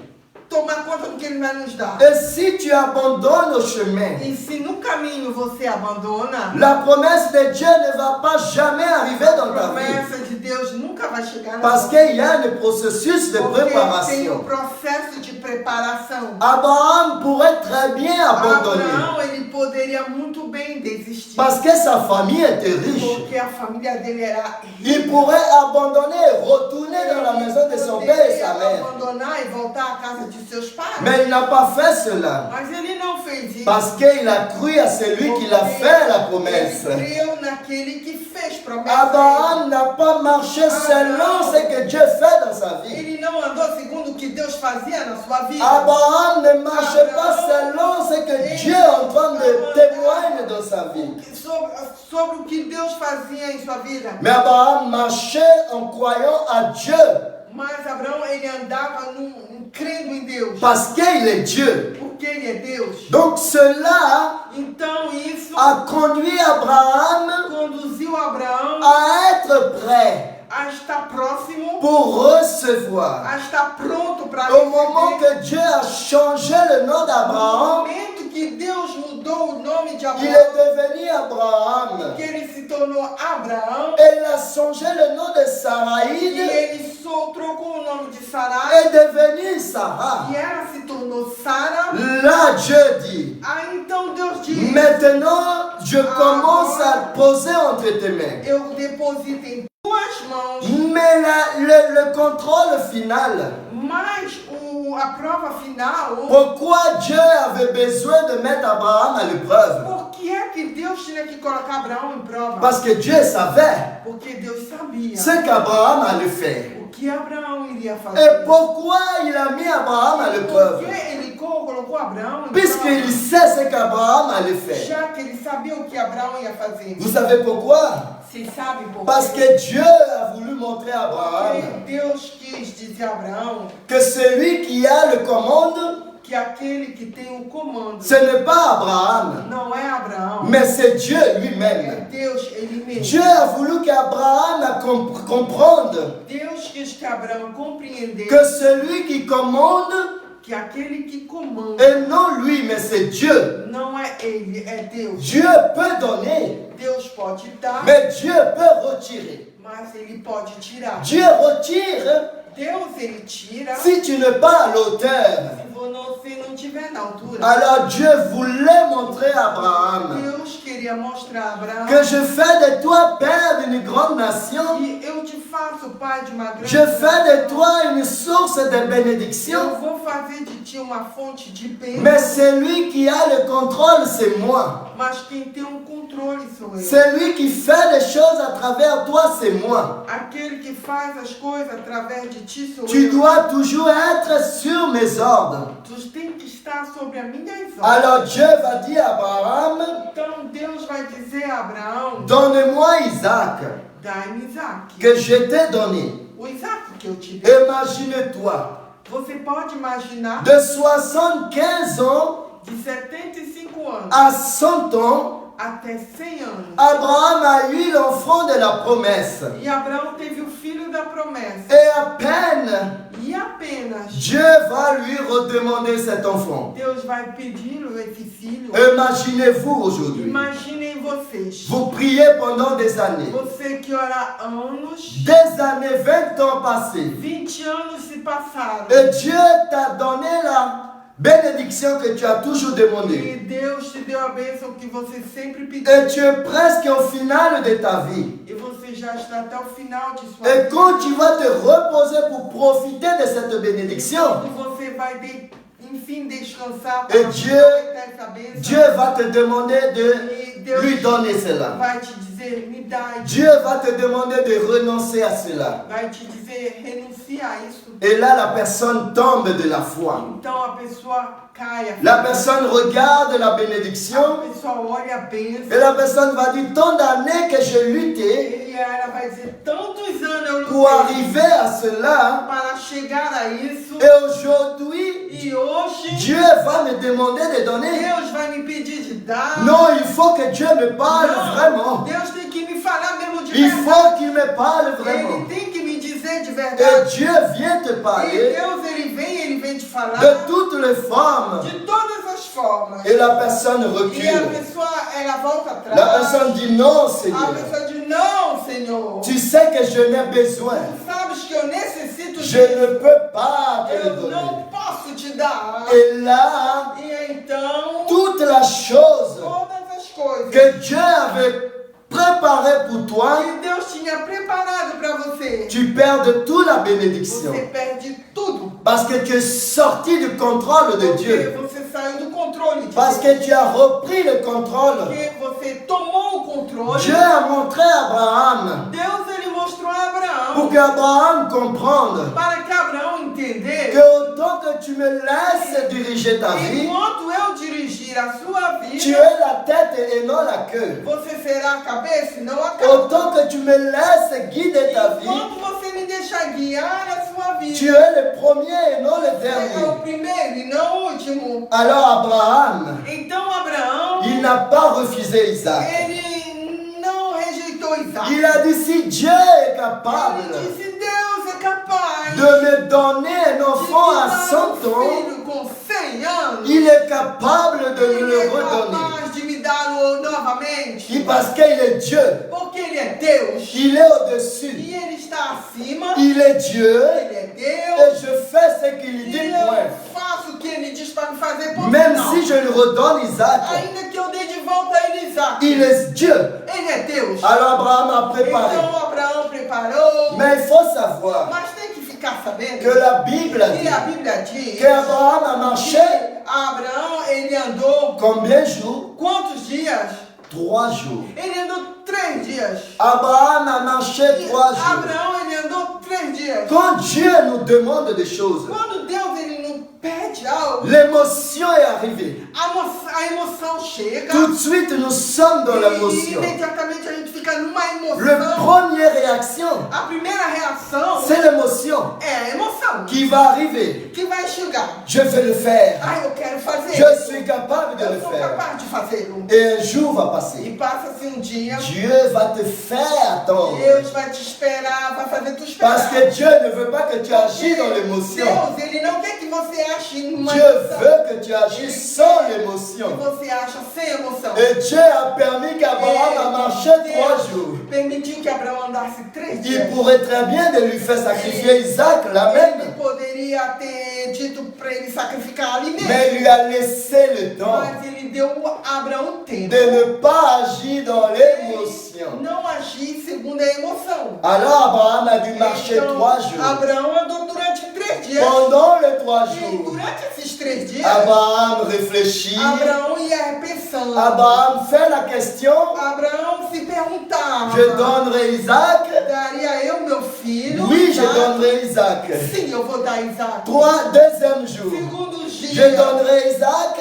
tomar conta do que ele vai nos dar.
Et si tu abandonnes le chemin,
E se no caminho você abandona,
la promesse de Dieu ne va pas jamais arriver
a
dans ta vie.
promessa de Deus nunca vai chegar na
Parce
sua
qu'il y a un processus de
Porque tem
préparation.
um processo de preparação.
Abraham pourrait très bien abandonner.
Abraão, ele poderia muito bem desistir.
Parce que sa famille était riche.
Porque a família dele era
Il pourrait abandonner et retourner dans la maison de son père et sa mère.
abandonar e voltar à casa de seus pais.
Mais il n'a pas fait cela.
Mas ele não fez isso.
Parce qu'il a cru à celui qui l'a fait la promesse.
Ele creu naquele que fez promessa.
Abraham n'a pas marché selon ce que Dieu fait dans sa vie.
Ele não andou segundo o que Deus fazia na sua vida.
Abraham ne marchait pas selon ce que Dieu est en train de témoigner dans sa vie.
Sobre o que Deus fazia em sua vida.
Mais Abraham marchait en croyant à Dieu.
Mas Abraão, ele andava crendo em Deus.
Parce qu'il est Dieu.
Porque Ele é Deus.
Donc cela
Então isso
a conduit Abraham
conduziu Abraão
à être prêt
a estar próximo,
pour recevoir.
a estar pronto para
Au moment
receber.
que Dieu a changé le nom
No
d'Abraham,
momento que Deus mudou o nome de
il
Abraão,
est devenu Abraham.
que ele se tornou Abraão,
Et il a changé le nom de
e
Saraïd
ele trocou o nome de Sarai,
est devenu Sarah.
e ela se tornou Sara.
Là, Dieu dit,
Aí então Deus diz:
maintenant, je commence à poser entre tes mains.
eu deposito em tuas mãos,
Mais le contrôle final,
mas a prova final.
pourquoi Dieu avait besoin de mettre Abraham à l'épreuve?
Por que é que Deus tinha que colocar Abraão em prova?
Parce que Dieu savait
Porque Deus sabia
ce qu'Abraham allait faire.
o que Abraão iria
Et
fazer.
pourquoi il a mis Abraham à l'épreuve?
Porque ele colocou Abraão em
Puisqu'il
prova,
sait ce qu'Abraham allait faire.
já que ele sabia o que Abraão ia fazer.
Vous savez pourquoi?
Vocês sabem por
Parce
quê?
que Dieu a voulu montrer à
Porque
Abraham
Deus quis dizer a Abraão
que celui qui a le commande,
que aquele que tem o comando
ce n'est pas Abraham,
não é Abraão,
mais c'est Dieu
é
lui-même.
Deus ele mesmo.
Dieu a voulu qu'Abraham comprenne
Deus quis que Abraão compreendesse
que celui qui commande
que aquele que comanda
est non lui, mais c'est Dieu.
não é ele, é Deus.
Dieu peut donner,
Deus pode dar,
mais Dieu peut retirer.
mas ele pode tirar.
Dieu retire
Deus ele tira
si tu n'es pas à l'auteur.
se não tiver na altura.
Alors Dieu voulait montrer à Abraham
Deus queria mostrar a Abraão
que je fais de toi père d'une grande nation.
que eu te faço pai de uma grande
Je fais de
nação.
toi une source de
Eu
bénédiction.
vou fazer de ti uma fonte de bênção.
Mais celui qui a le contrôle, c'est moi.
Mas quem tem controle sou eu.
Celui qui fait des choses à travers toi, c'est moi.
Aquele que faz as coisas através de ti sou
Tu
eu.
dois toujours être sur mes ordres.
Tu tem que estar sobre as minhas ordens.
Alors Dieu va dire à Abraham,
Então Deus vai dizer a Abraão:
donne-moi Isaac,
dá-me Isaac.
que je t'ai donné.
O Isaac que eu te dei.
Imagine-toi,
Você pode imaginar
de 75 ans
de 75 anos
à 100 ans,
até 100 anos.
Abraham a eu l'enfant de la promesse.
E Abraão teve o filho da promessa.
Et à peine,
E apenas
Dieu va lui redemander cet enfant.
Deus vai pedir esse filho.
Imaginez-vous aujourd'hui,
Imaginem vocês.
vous priez pendant des années,
Você que ora anos,
des années, 20 ans passés,
20 anos se passaram.
et Dieu t'a donné la bénédiction que tu as toujours
E
demandée.
Deus te deu a bênção que você sempre pediu.
Et tu es presque au final de ta vie.
E você já está até o final de sua
Et
vida.
quand tu vas te reposer pour profiter de cette bénédiction,
Quando você vai, enfim, descansar
Et
para
Dieu-
aproveitar essa bênção,
Dieu va te demander
e
de
Deus
lui donner cela.
vai te dizer, me dá.
Dieu va te demander de renoncer à cela.
Vai te dizer, renuncia a isso.
Et là, la personne tombe de la foi.
Então a pessoa cai.
La personne regarde la
A
bénédiction
pessoa olha a bênção.
et la personne va dire, tant d'années que j'ai lutté
E ela vai dizer, tantos anos eu
pour
lutei
arriver à cela
para chegar a isso.
et aujourd'hui,
E hoje,
Dieu va me demander de donner.
Deus vai me pedir de dar.
Non, il faut que Dieu me parle
Não,
vraiment.
Deus tem que me falar mesmo de
Il
verdade.
faut qu'il me parle vraiment.
Ele tem que me dizer de
Et
verdade.
Dieu vient te
E
parler
Deus, ele vem te falar
de toutes les formes.
de todas as formas.
Et la personne
E a
recule.
pessoa, ela volta atrás.
La personne dit non,
A
Seigneur.
pessoa diz, não, Senhor.
Tu sais que je n'ai besoin.
Tu sabes que eu necessito
Je
disso.
ne peux pas te le
Eu
donner.
não posso te dar.
Et là,
E então,
toute la chose
todas as coisas
que Dieu avait préparées pour toi,
que Deus tinha preparado para você,
tu perds de toute la bénédiction.
você perde tudo.
Parce que tu es sorti du contrôle de
Porque
Dieu.
você saiu do controle de
Parce
Deus.
que tu as repris le contrôle.
Porque você tomou o controle.
Dieu a montré à Abraham
Deus, ele mostrou a Abraão
pour qu'Abraham comprenne
para que Abraão entendesse
que autant que tu me laisses diriger ta vie,
enquanto eu dirigir a sua
tu
vida,
es la tête et non la queue.
você será a cabeça e não a cauda.
Autant que tu me laisses guider ta vie,
Enquanto você me deixar deixa guiar a sua vida.
Tu es le premier et non le
É o
dernier.
primeiro e não o último.
Alors Abraham,
Então Abraão,
il n'a pas refusé Isaac.
ele não rejeitou Isaac.
Il a dit, si Dieu est
Ele
capable
disse, Deus é capaz
de me donner un
de
enfant
me
à
dar
100
um
ans,
filho com 100 anos.
il est capable de me
Ele
le
é
redonner.
capaz de me dar novamente.
Et parce qu'il est Dieu,
Porque ele é Deus.
il est au-dessus.
E ele está acima.
Il est Dieu
Ele é Deus.
et je fais ce qu'il
E
dit,
eu
point.
faço o que ele diz para me fazer. Ponto
Même
final.
si je lui redonne Isaac,
Ainda que eu dê de volta a ele Isaac.
il est Dieu.
Ele é Deus.
Alors Abraham a préparé.
Então Abraão preparou.
Mais il faut savoir
Mas tem que ficar sabendo
que la Bible
que
dit
a Bíblia diz
qu'Abraham a marché
que Abraão ele andou
combien de jours?
quantos dias?
3 jours.
Ele andou 3 dias.
Abraham a marché 3 jours.
Abraão ele andou 3 dias.
Quand Dieu nous demande des choses,
Quando Deus ele nos pede algo,
l'émotion est arrivée.
a emoção chega.
Tout de suite, nous sommes dans
E
l'émotion.
imediatamente a gente fica numa
La
emoção.
première réaction,
A primeira reação
c'est l'émotion
é a emoção
qui va arriver.
que vai chegar.
Je vais le faire.
Ah, eu quero fazer.
Je suis capable de le
Eu sou
faire.
capaz de fazê-lo.
Et un jour va
E
passer.
passa-se dia,
Dieu va te faire attendre.
Deus vai te esperar, vai fazer tu esperar.
Parce que Dieu ne veut pas que tu agisses dans l'émotion.
Deus, ele não quer que você ache numa
Dieu veut que tu agisses sans
que
l'émotion.
você acha sem emoção.
Et Dieu a permis qu'Abraham a marché 3 jours.
Permitiu que Abraão andasse 3
Il
dias.
pourrait très bien de lui faire sacrifier Isaac, la
Ele
même.
poderia ter dito para ele sacrificar ali mesmo.
Mais il lui a laissé le temps
Mas ele deu a Abraão tempo.
de ne pas agir dans l'émotion.
Não agir segundo a emoção.
Alors Abraham a dû marcher
Então,
3 jours.
Abraão andou durante 3 dias.
Pendant les 3
E
jours,
durante esses 3 dias,
Abraham réfléchit.
Abraão ia pensando.
Abraham fait la question,
Abraão se perguntava:
je donnerai Isaac?
daria eu meu filho?
Oui, je
Isaac?
donnerai Isaac.
Sim, eu vou dar Isaac.
Deuxième jour,
Segundo
je
dia,
donnerai Isaac?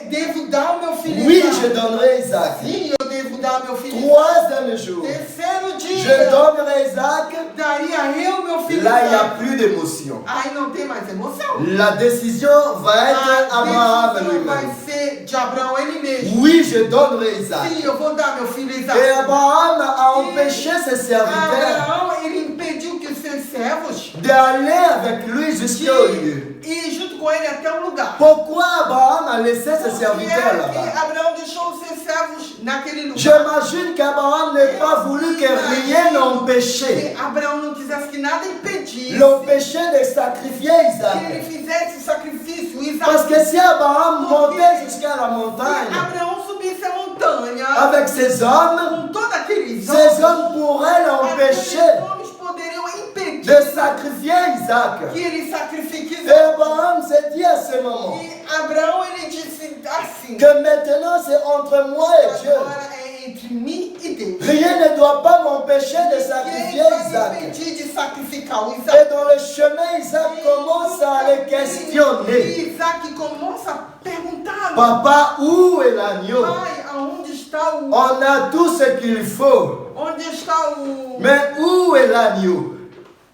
devo dar o meu filho
Oui,
Isaac.
je donnerai Isaac.
Sim, eu devo dar meu filho Isaac.
Troisième jour,
Terceiro dia,
je donnerai Isaac.
daria eu meu filho
Là, il n'y a
Isaac.
plus d'émotion.
Aí não tem mais emoção.
La décision va être Abraham
decisão vai
lui-même.
ser de Abraão ele mesmo.
Oui, je donnerai Isaac.
Sim, eu vou dar meu filho Isaac.
Et Abraham a empêché ses serviteurs
Abraão, ele impediu que os seus servos
d'aller avec lui jusqu'au lieu.
ir junto com ele até um lugar.
Pourquoi Abraham a laissé ses
Por
serviteurs
que
là-bas?
Abraão deixou os seus servos naquele lugar?
J'imagine qu'Abraham n'ait pas voulu que rien n'empêchait.
Se Abraão não quisesse que nada impedisse
L'empêcher de sacrifier
que ele
Isaac.
fizesse o sacrifício,
Parce
Isaac.
que si Abraham montait jusqu'à la montagne
Se Abraão subisse a montanha
avec ses hommes,
com todos aqueles
ces hommes pourraient l'empêcher
aqueles homens poderiam impedir
de sacrifier Isaac.
que ele sacrifique
Et
Isaac.
Abraham s'est dit à ce moment
E Abraão, ele disse assim:
que maintenant c'est entre moi et Dieu.
agora é entre mim e Deus.
Rien ne doit pas m'empêcher de
Quem
sacrifier
vai
Isaac.
impedir de sacrificar o
Et
Isaac?
dans le chemin, Isaac commence à le questionner.
E Isaac começa a perguntar:
Papa, où est l'agneau?
pai, aonde está o.
On a tout ce qu'il faut.
Onde está o.
Mais où est l'agneau?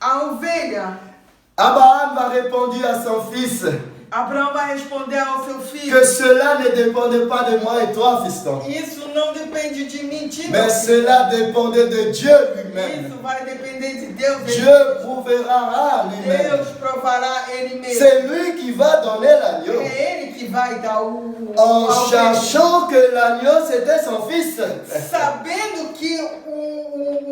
A ovelha?
Abraham a répondu à son fils
Abraão vai responder ao seu filho:
que cela ne dépendait pas de moi et toi, fiston.
isso não depende de mim, de
Mais cela dépendait de Dieu lui-même.
Isso vai depender de Deus.
Dieu prouvera lui-même.
Deus provará ele mesmo.
C'est lui qui va donner l'agneau.
É ele que vai dar o.
En
a ovelha.
cherchant que l'agneau c'était son fils.
Sabendo que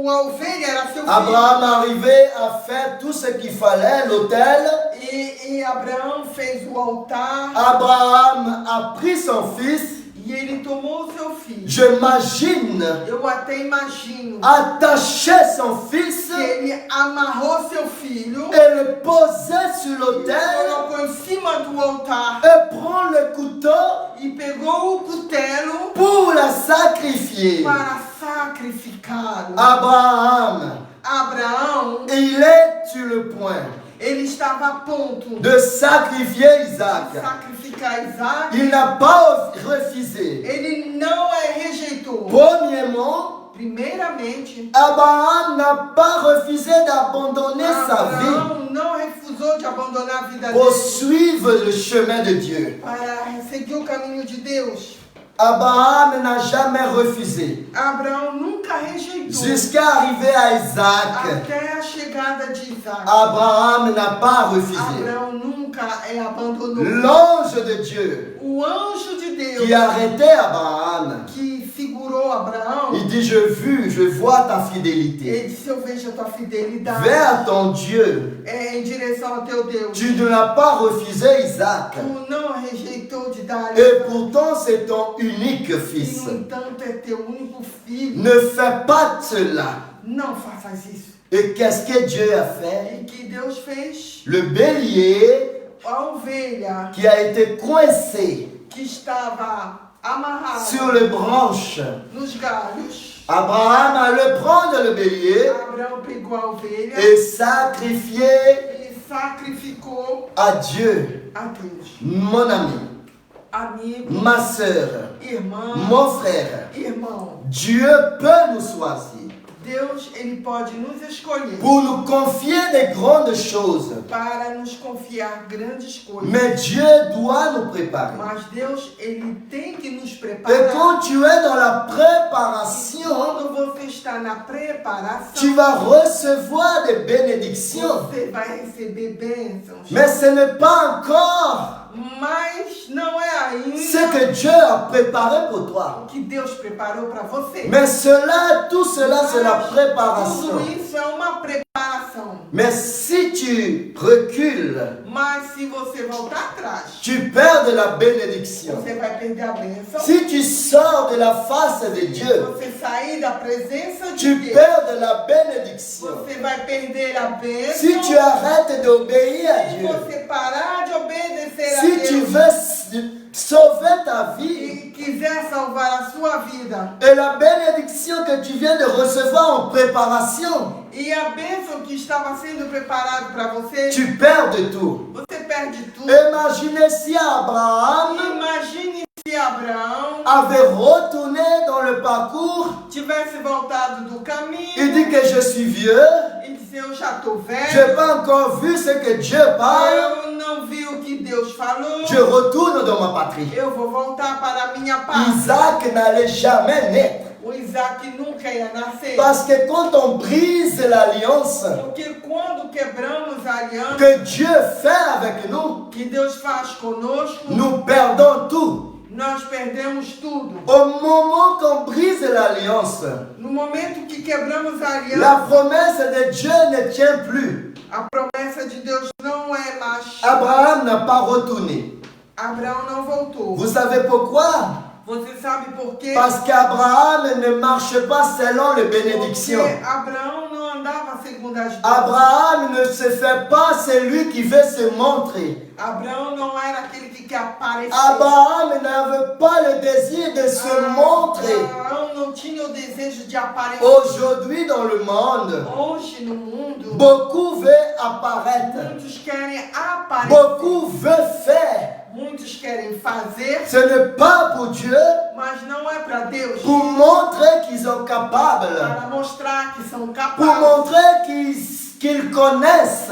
a ovelha era seu filho.
Abraham arrivait à faire tout ce qu'il fallait, l'autel.
E Abraão fez o altar.
Abraham a pris son fils.
E ele tomou o seu filho.
J'imagine
Eu até imagino
attacher son fils
que ele amarrou seu filho,
et le poser sur l'autel
colocou em cima do altar
et prendre le couteau
e pegou o cutelo
pour la sacrifier.
para sacrificá-lo.
Abraham,
Abraão,
il est sur le point
ele estava a ponto
de sacrifier
de
Isaac.
sacrificar Isaac.
Il n'a pas refusé.
Ele não rejeitou.
Premièrement,
primeiramente,
Abraham n'a pas refusé d'abandonner sa vie
Abraão não refusou de abandonar a vida
pour
dele
suivre le chemin de Dieu.
para seguir o caminho de Deus.
Abraham n'a jamais refusé
Abraão nunca rejeitou
jusqu'à arriver à Isaac.
até a chegada de Isaac.
Abraham n'a pas refusé.
Abraão nunca abandonou.
L'ange de Dieu
O anjo de Deus
qui arrêtait Abraham,
que segurou Abraão,
il dit, je vois ta fidélité.
ele disse, eu vejo a tua fidelidade
Vers ton Dieu.
em direção ao teu Deus.
Tu ne l'as pas refusé, Isaac.
Tu não rejeitou de dar
Et pourtant, c'est ton unique
e,
fils.
no entanto, é teu único filho.
Ne fais pas cela.
Não faças isso.
Et qu'est-ce que Dieu a fait?
E que Deus fez?
Le bélier
A ovelha
qui a été coincé
que estava amarrada
sur les branches.
nos galhos,
Abraham allait prendre le bélier
Abraão pegou a ovelha
et sacrifier
e sacrificou
à Dieu.
a Deus.
Mon ami,
Amigo,
ma soeur,
irmã,
mon frère,
irmão,
Dieu peut nous choisir
Deus, ele pode nos escolher
pour nous confier des grandes choses.
para nos confiar grandes coisas.
Mais Dieu doit nous préparer.
Mas Deus, ele tem que nos
Et
preparar.
quand tu es dans la préparation,
Quando você está na preparação,
tu vas recevoir des bénédictions.
você vai receber bênçãos.
Mais ce n'est pas encore
Mas não é
ce
ainda
que Dieu a préparé pour toi.
o que Deus preparou para você.
Mais cela, tout cela, c'est la
Mas
préparation.
tudo isso é uma preparação.
Mais si tu recules,
Mas se você voltar atrás,
tu perds de la bénédiction.
você vai perder a bênção.
Si tu sors de la face de
Se
Dieu,
você sair da presença de
tu
Deus,
perds de la bénédiction.
você vai perder a bênção.
Si tu arrêtes d'obéir à
Se
Dieu,
você parar de obedecer a
si tu
Deus
veux sauver ta vie,
e quiser salvar a sua vida,
et la bénédiction que tu viens de recevoir en préparation,
e a bênção que estava sendo preparada para você,
tu perds de tout.
você perde tudo.
Imaginez si Abraham
Imagine se Abraão
avait retourné dans le parcours.
tivesse voltado do
Il
caminho
dit que je suis vieux,
e disse, eu já estou
je n'ai
velho,
pas encore vu ce que Dieu parle,
eu não vi o que Deus falou,
je retourne dans ma patrie.
eu vou voltar para a minha pátria.
Isaac n'allait jamais naître.
O Isaac nunca ia nascer.
Parce que quand on brise l'alliance
Porque quando quebramos a aliança
que Dieu fait avec nous,
que Deus faz conosco,
nous perdons tout.
nós perdemos tudo.
Au moment qu'on brise l'alliance,
No momento que quebramos a aliança,
la promesse de Dieu ne tient plus.
a promessa de Deus não é mais.
Abraham n'a pas retourné.
Abraão não voltou.
Vous savez pourquoi?
Você sabe por quê?
Parce qu'Abraham ne marche pas selon les bénédictions.
Porque Abraão não andava segundo as bênçãos.
Abraham ne se fait pas celui qui veut se montrer.
Abraão não era aquele que quer aparecer.
Abraham n'avait pas le désir de se montrer.
Abraão não tinha o desejo de aparecer.
Aujourd'hui dans le monde,
Hoje no mundo,
beaucoup veulent apparaître.
muitos querem aparecer.
Beaucoup veulent faire.
Muitos querem fazer,
Ce n'est pas pour Dieu,
mas não é para Deus.
pour montrer qu'ils sont capables,
Para mostrar que são
pour
capazes.
montrer qu'ils connaissent,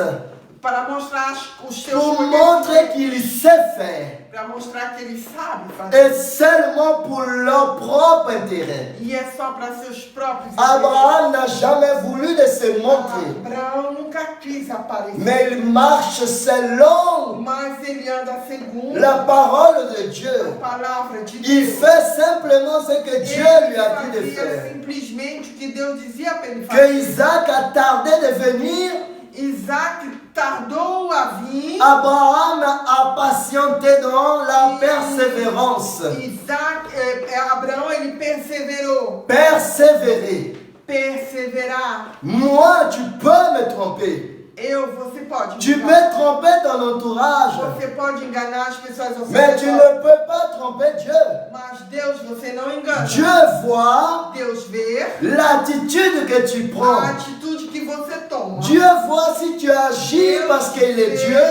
Para mostrar os seus
pour
conhecimentos.
montrer qu'ils savent faire.
Para mostrar que eles sabem fazer.
Et seulement pour leur propre intérêt.
E é só para seus próprios
Abraham n'a jamais voulu de se montrer,
Abraão nunca quis aparecer.
mais il marche selon
Mas ele anda segundo
la parole de
a
Dieu.
palavra de
Il
Deus.
fait simplement ce que Dieu lui
Ele
a dit de
fazia
faire.
simplesmente o que Deus dizia para ele
Que
fazer.
Isaac a tardé de venir,
Isaac tardou a vir.
Abraham a patienté dans la persévérance.
Abraão, ele perseverou.
Persévérer.
Perseverar.
Moi, tu peux me tromper.
Você pode
Tu
me
peux
enganar.
tromper ton entourage,
Você pode enganar as pessoas ao seu
mais tu
redor.
ne peux pas tromper Dieu.
Mas Deus você não engana.
Dieu voit
Deus vê
l'attitude que tu
a
prends.
atitude que você toma.
Dieu voit si tu agis parce qu'il est Dieu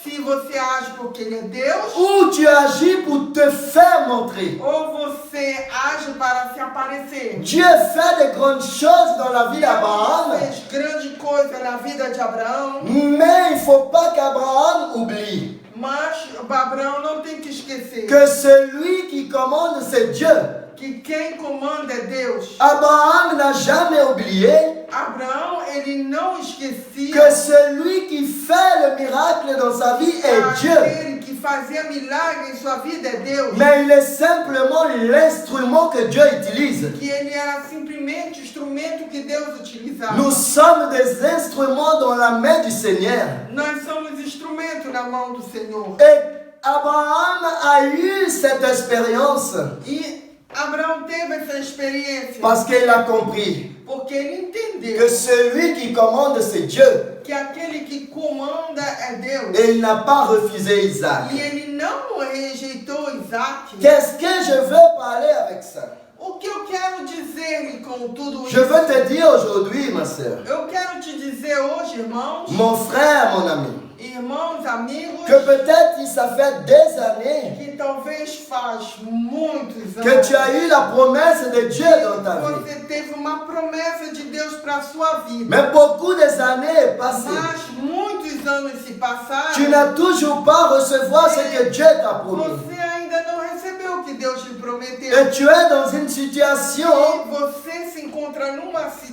se se você age porque ele é Deus,
ou tu agis pour te faire montrer.
ou você age para se aparecer.
Dieu fait de grandes choses dans la vie d'Abraham,
Deus fez grande coisa na vida de Abraão,
mais il ne faut pas qu'Abraham oublie
mas Abraão não tem que esquecer
que celui qui commande, c'est Dieu.
que quem comanda é Deus.
Abraham n'a jamais oublié
Abraão, ele não esquecia
que celui qui fait le miracle dans sa vie est Dieu.
aquele que fazia milagre em sua vida é Deus.
Mais il est simplement l'instrument que Dieu utilise.
Que ele era simplesmente o instrumento que Deus utilizava.
Nous sommes des instruments dans la main du Seigneur.
Nós somos instrumentos na mão do Senhor.
Et Abraham a eu cette expérience
E Abraão teve essa experiência
parce qu'il a compris
porque ele entendeu
que celui qui commande, c'est Dieu.
que aquele que comanda é Deus.
Et il n'a pas refusé Isaac.
E ele não rejeitou Isaac.
Qu'est-ce que je veux parler avec ça?
O que eu quero dizer com tudo
Je
isso?
veux te dire aujourd'hui, ma soeur,
Eu quero te dizer hoje, irmãos,
mon frère, mon ami,
irmãos, amigos,
que peut-être ça fait des années
que talvez faz muitos
que
anos
tu as eu la promesse de Dieu dans ta vie.
você teve uma promessa de Deus para a sua vida.
Mais beaucoup des années passées,
Mas muitos anos se passaram.
tu n'as toujours pas recevoir ce que Dieu t'a promis.
Você ainda não recebeu o que Deus te prometeu.
Et tu es dans une situation
E você se encontra numa
que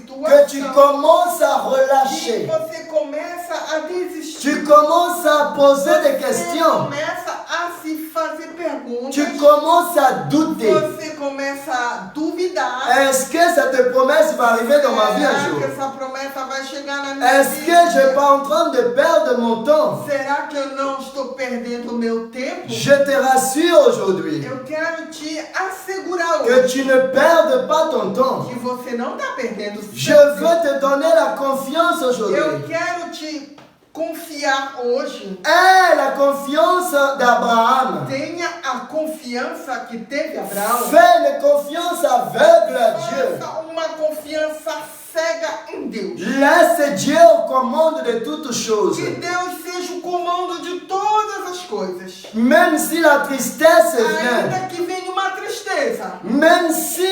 tu
situação
commences à
que
relâcher.
você começa a desistir.
Tu commences à poser des
Você
questions.
começa a se fazer perguntas.
Tu commences à douter.
Você começa a duvidar.
Est-ce que cette promesse va arriver dans ma vie un
Será
jour?
que essa promessa vai chegar na minha
Est-ce
vida?
que je ne suis pas en train de perdre mon temps?
Será que eu não estou perdendo o meu tempo?
Je te rassure aujourd'hui
Eu quero te assegurar
que
hoje
tu ne perds pas ton temps.
que você não está perdendo o
Je
seu tempo.
veux te donner la confiance
Eu
aujourd'hui.
quero te confiar hoje.
Aie la confiance d'Abraham.
Tenha a confiança que teve Abraão.
Fais une confiance aveugle à Dieu.
Faça uma confiança cega em Deus.
Laisse Dieu au commande de toutes choses.
Que Deus seja o comando de todas as coisas.
Même si la tristesse vient,
Ainda que venha uma tristeza.
même si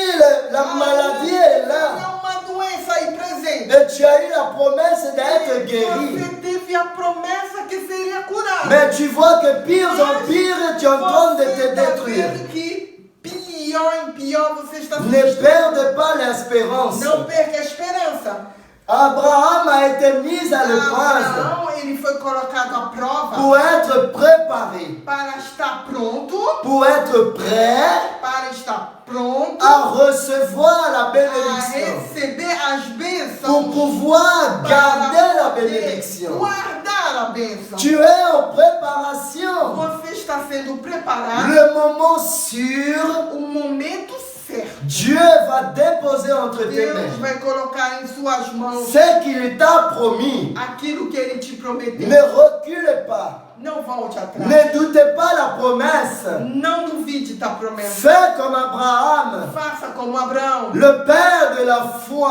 la maladie est là,
Tenha uma doença aí presente.
et tu as eu la promesse d'être guéri.
Você teve a promessa que seria curado.
Mais tu vois que pire en pire, tu es en train de te
Você tá
détruire.
vendo que pior em pior você está se
Ne
destruindo.
perde pas l'espérance.
Não perca a esperança.
Abraham a été mis à l'épreuve
Abraão, ele foi colocado à prova
pour être préparé,
para estar pronto,
pour être prêt
para estar pronto
à recevoir la
a
bénédiction,
receber as bênçãos,
pour pouvoir
para
garder la
poder
bénédiction.
guardar a bênção.
Tu es en préparation.
Você está sendo preparado
Le moment sûr,
o momento certo.
Dieu va déposer entre tes
Deus
mains
vai colocar em suas mãos
ce qu'il t'a promis.
aquilo que ele te prometeu.
Ne recule pas.
Não volte atrás.
Ne doutez pas la promesse.
Não duvide da promessa.
Fais comme Abraham,
Faça como Abraão,
le père de la foi,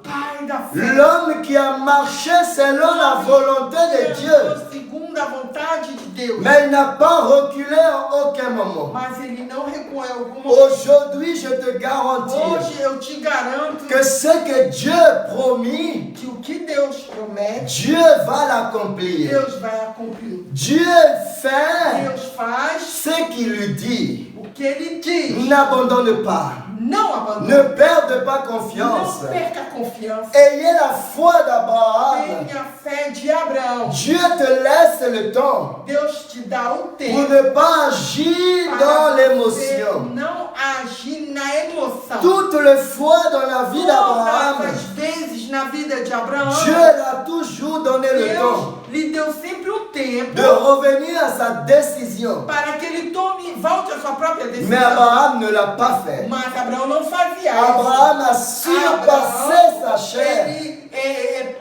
pai da fé.
l'homme qui a marché selon la volonté de Dieu.
Segundo a vontade de Deus.
Mais il n'a pas reculé en aucun moment.
Mas ele não recuou em algum momento.
Aujourd'hui, je te garantis
Hoje eu te garanto
que ce que Dieu promis,
que o que Deus promete,
Dieu va l'accomplir.
Deus vai cumprir.
Dieu fait
Deus faz
ce qu'il lui dit.
o que ele diz.
N'abandonne pas.
Não abandone.
Ne perde pas confiance.
Não perca a confiança.
Ayez la foi d'Abraham.
Tenha a fé de Abraão.
Dieu te laisse le temps
Deus te dá o
pour
tempo
ne pas agir dans
para
l'émotion.
você não agir na emoção.
Toutes les fois dans la vie d'Abraham,
Todas as vezes na vida de Abraão,
Dieu a toujours donné le temps
Deus lhe deu sempre o tempo
de revenir à sa décision.
para que ele volte à sua própria
Mais
decisão.
Abraham ne l'a pas fait.
Mas Abraão não fazia isso.
Abraham a surpassé sa chair
Ele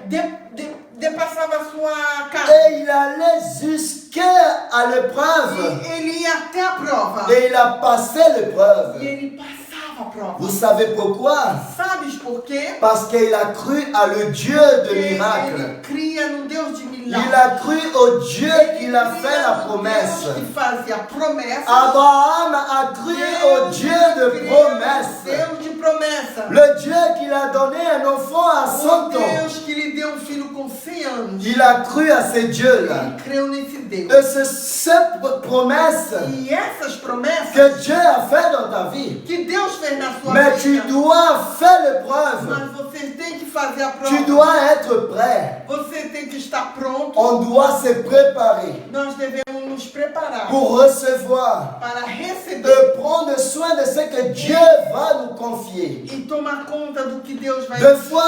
depassava a sua carne.
et il allait jusqu'à l'épreuve
E ele ia até a prova.
et il a passé l'épreuve.
E ele passava estava à prova.
Vous savez pourquoi?
Sabes por quê?
Parce qu'il a cru à le Dieu de
Porque
miracles.
ele cria no Deus de
Il
milagres.
a cru au Dieu qui
Ele
a fait
cria
la
no
promesse.
Deus que fazia promessas.
Abraham a cru au
Deus
Dieu de
cria no
promesse.
Deus de promessa.
Le Dieu qui a donné un enfant à 100
O
ans.
Deus que lhe deu filho com 100 anos.
Il a cru à ce Dieu-là.
Ele creu nesse Deus.
Et c'est cette promesse
E essas promessas
que Dieu a fait dans ta vie.
que Deus fez na sua
Mais tu
vida.
dois faire l'épreuve.
Mas você tem que fazer a prova.
Tu dois être prêt.
Você tem que estar pronto.
On doit se préparer
Nós devemos nos preparar
pour recevoir
para receber
et prendre soin de ce que Dieu va nous confier.
e tomar conta do que Deus vai
Des fois,